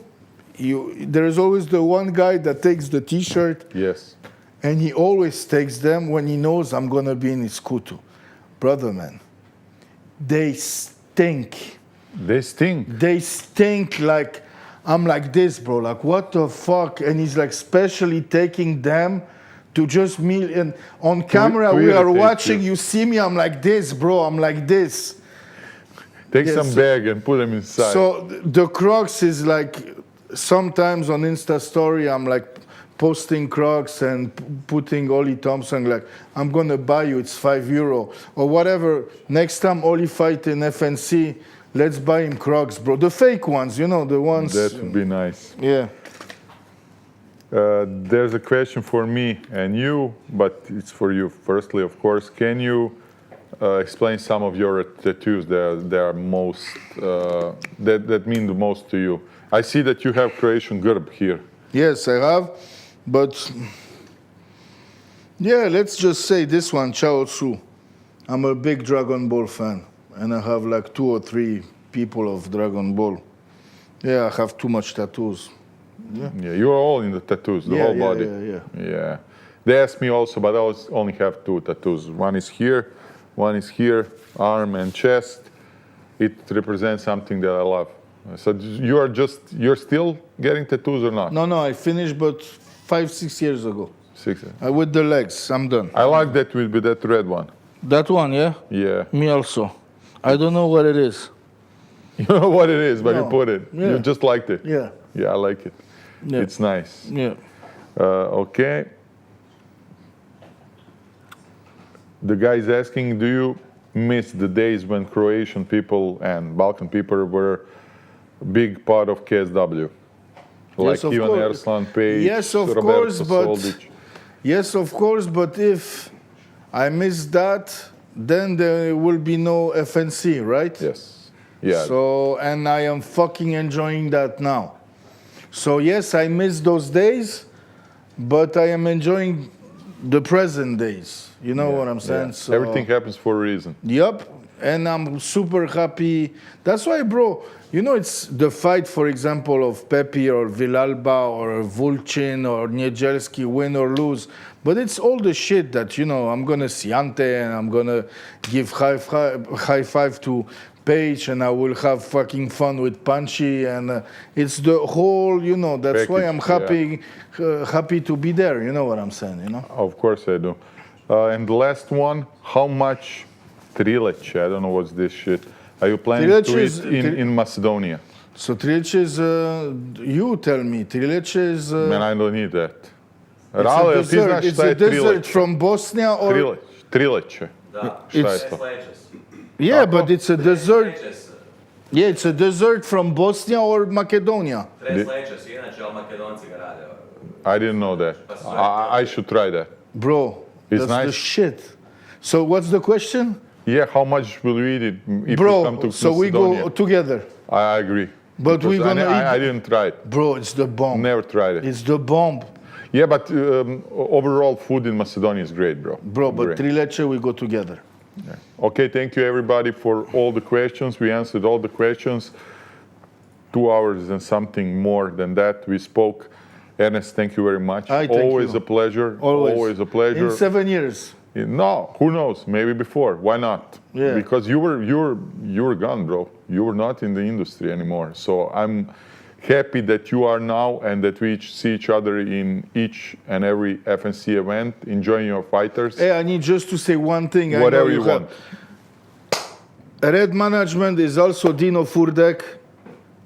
there is always the one guy that takes the T-shirt. Yes. And he always takes them when he knows I'm going to be in his Kutu. Brother, man, they stink. They stink. They stink like, I'm like this, bro. Like, what the fuck? And he's like specially taking them to just me. And on camera, we are watching. You see me, I'm like this, bro. I'm like this. Take some bag and put them inside. So the Crocs is like, sometimes on Insta story, I'm like posting Crocs and putting Oli Thompson, like, I'm going to buy you, it's €5. Or whatever. Next time Oli fight in FNC, let's buy him Crocs, bro. The fake ones, you know, the ones. That would be nice. Yeah. There's a question for me and you, but it's for you. Firstly, of course, can you explain some of your tattoos that are most that mean the most to you? I see that you have Croatian Grb here. Yes, I have, but yeah, let's just say this one, Chao Tzu. I'm a big Dragon Ball fan, and I have like 2 or 3 people of Dragon Ball. Yeah, I have too much tattoos. Yeah, you're all in the tattoos, the whole body. Yeah. They asked me also, but I only have 2 tattoos. One is here, arm and chest. It represents something that I love. So you're still getting tattoos or not? No, I finished, but 5-6 years ago. 6. With the legs, I'm done. I like that with that red one. That one, yeah? Yeah. Me also. I don't know what it is. You know what it is, but No. you put it. Yeah. You just liked it. Yeah. Yeah, I like it. Yeah. It's nice. Yeah. Okay. The guy is asking, do you miss the days when Croatian people and Balkan people were a big part of KSW? Like of Ivan course. Erslan, Page, Yes, of Roberto course, but Soldic. yes, of course, but if I miss that, then there will be no FNC, right? Yes. Yeah. So, and I am fucking enjoying that now. So yes, I miss those days, but I am enjoying the present days. You know what I'm saying? Yeah. So, Everything happens for a reason. Yep, and I'm super happy. That's why, bro, you know, it's the fight, for example, of Pepi or Villalba or Vulcin or Niedzielski, win or lose. But it's all the shit that, you know, I'm going to see Ante and I'm going to give high five to Page and I will have fucking fun with Punchy. And it's the whole, you know, that's package, why I'm happy to be there. You know what I'm saying, you know? Of course I do. And the last one, how much trilec, I don't know what's this shit, are you planning to eat in Macedonia? So trilec is, you tell me, trilec is... Man, I don't need that. It's a dessert from Bosnia or... Trileće. Da, Šta je to? Yeah, but it's a dessert. Yeah, it's a dessert from Bosnia or Macedonia. Tresleće si inače, ali Makedonci ga rade. I didn't know that. I should try that. Bro, It's that's the nice. shit. So what's the question? Yeah, how much will you eat it if you come Bro, to so we Macedonia? go together. I agree. But Because we're gonna I eat... didn't try it. Bro, it's the bomb. Never tried it. It's the bomb. Yeah, but overall food in Macedonia is great, bro. Bro, but Great. trilece, we go together. Okay, thank you everybody for all the questions. We answered all the questions. 2 hours and something more than that we spoke. Ernest, thank you very much. Thank Always you. a pleasure. Always. Always a pleasure. In 7 years. No, who knows? Maybe before. Why not? Yeah. Because you were gone, bro. You were not in the industry anymore. So I'm happy that you are now and that we see each other in each and every FNC event, enjoying your fighters. Hey, I need just to say one thing. I Whatever know you want. Red management is also Dino Furdek.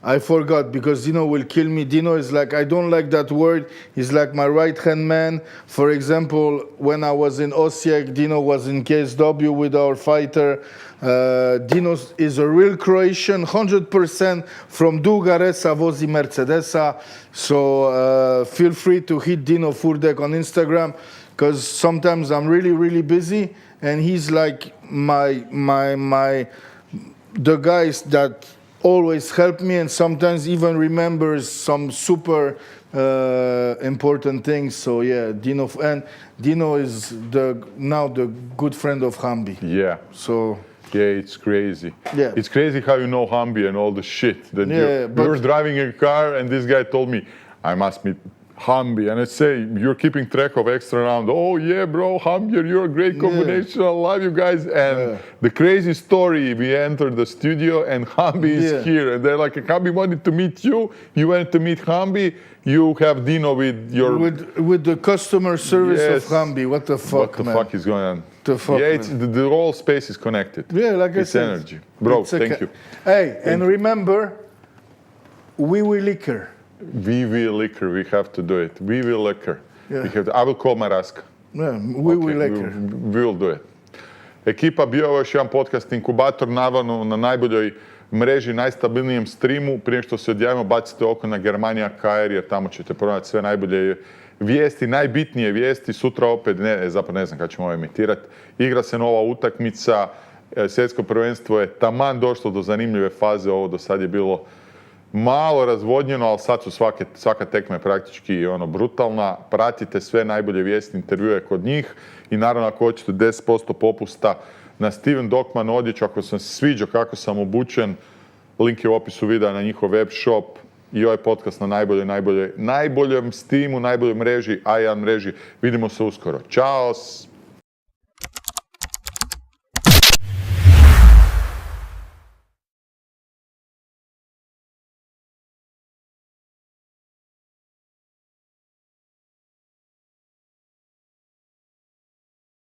I forgot because Dino will kill me. Dino is like, I don't like that word. He's like my right-hand man. For example, when I was in Osijek, Dino was in KSW with our fighter. Dino is a real Croatian, 100% from Dugaresa, vozi Mercedesa. So feel free to hit Dino Furdek on Instagram because sometimes I'm really, really busy. And he's like the guys that always help me and sometimes even remembers some super important things. So yeah, Dino is now the good friend of Hambi. Yeah. So Yeah, it's crazy. Yeah. It's crazy how you know Hambi and all the shit. That Yeah, you were driving a car and this guy told me, I must meet Hambi. And I say, you're keeping track of extra round. Oh yeah, bro, Hambi, you're a great combination. I love you guys. And the crazy story, we entered the studio and Hambi is here. And they're like, Hambi wanted to meet you. You went to meet Hambi. You have Dino with your... With the customer service Yes. of Hambi. What the fuck, What the man? fuck is going on? The fuck, yeah, it's, the whole space is connected. Yeah, like I it's said. energy. Bro, It's a thank you. Hey, and remember, we will liquor. We will liquor. We have to do it. We will liquor. Yeah. We have to, I will call Maraska. Yeah, we will Okay, liquor. we will do it. Ekipa, bio je još jedan podcast Inkubator, naravno na najboljoj mreži, najstabilnijem streamu. Prije što se odjavimo, bacite oko na GERMANIJAK.hr jer tamo ćete pronaći sve najbolje vijesti, najbitnije vijesti. Sutra opet, zapravo ne znam kada ćemo ovo emitirati, igra se nova utakmica. Svjetsko prvenstvo je taman došlo do zanimljive faze. Ovo do sad je bilo malo razvodnjeno, ali sad su svaka tekma je praktički brutalna. Pratite sve najbolje vijesti, intervjue kod njih i naravno ako hoćete 10% popusta na Steven Dokman odjeću, ako sam se sviđao kako sam obučen, link je u opisu videa na njihov web shop i ovaj podcast na najboljem Steamu, najboljoj mreži, A1 mreži. Vidimo se uskoro. Ćao!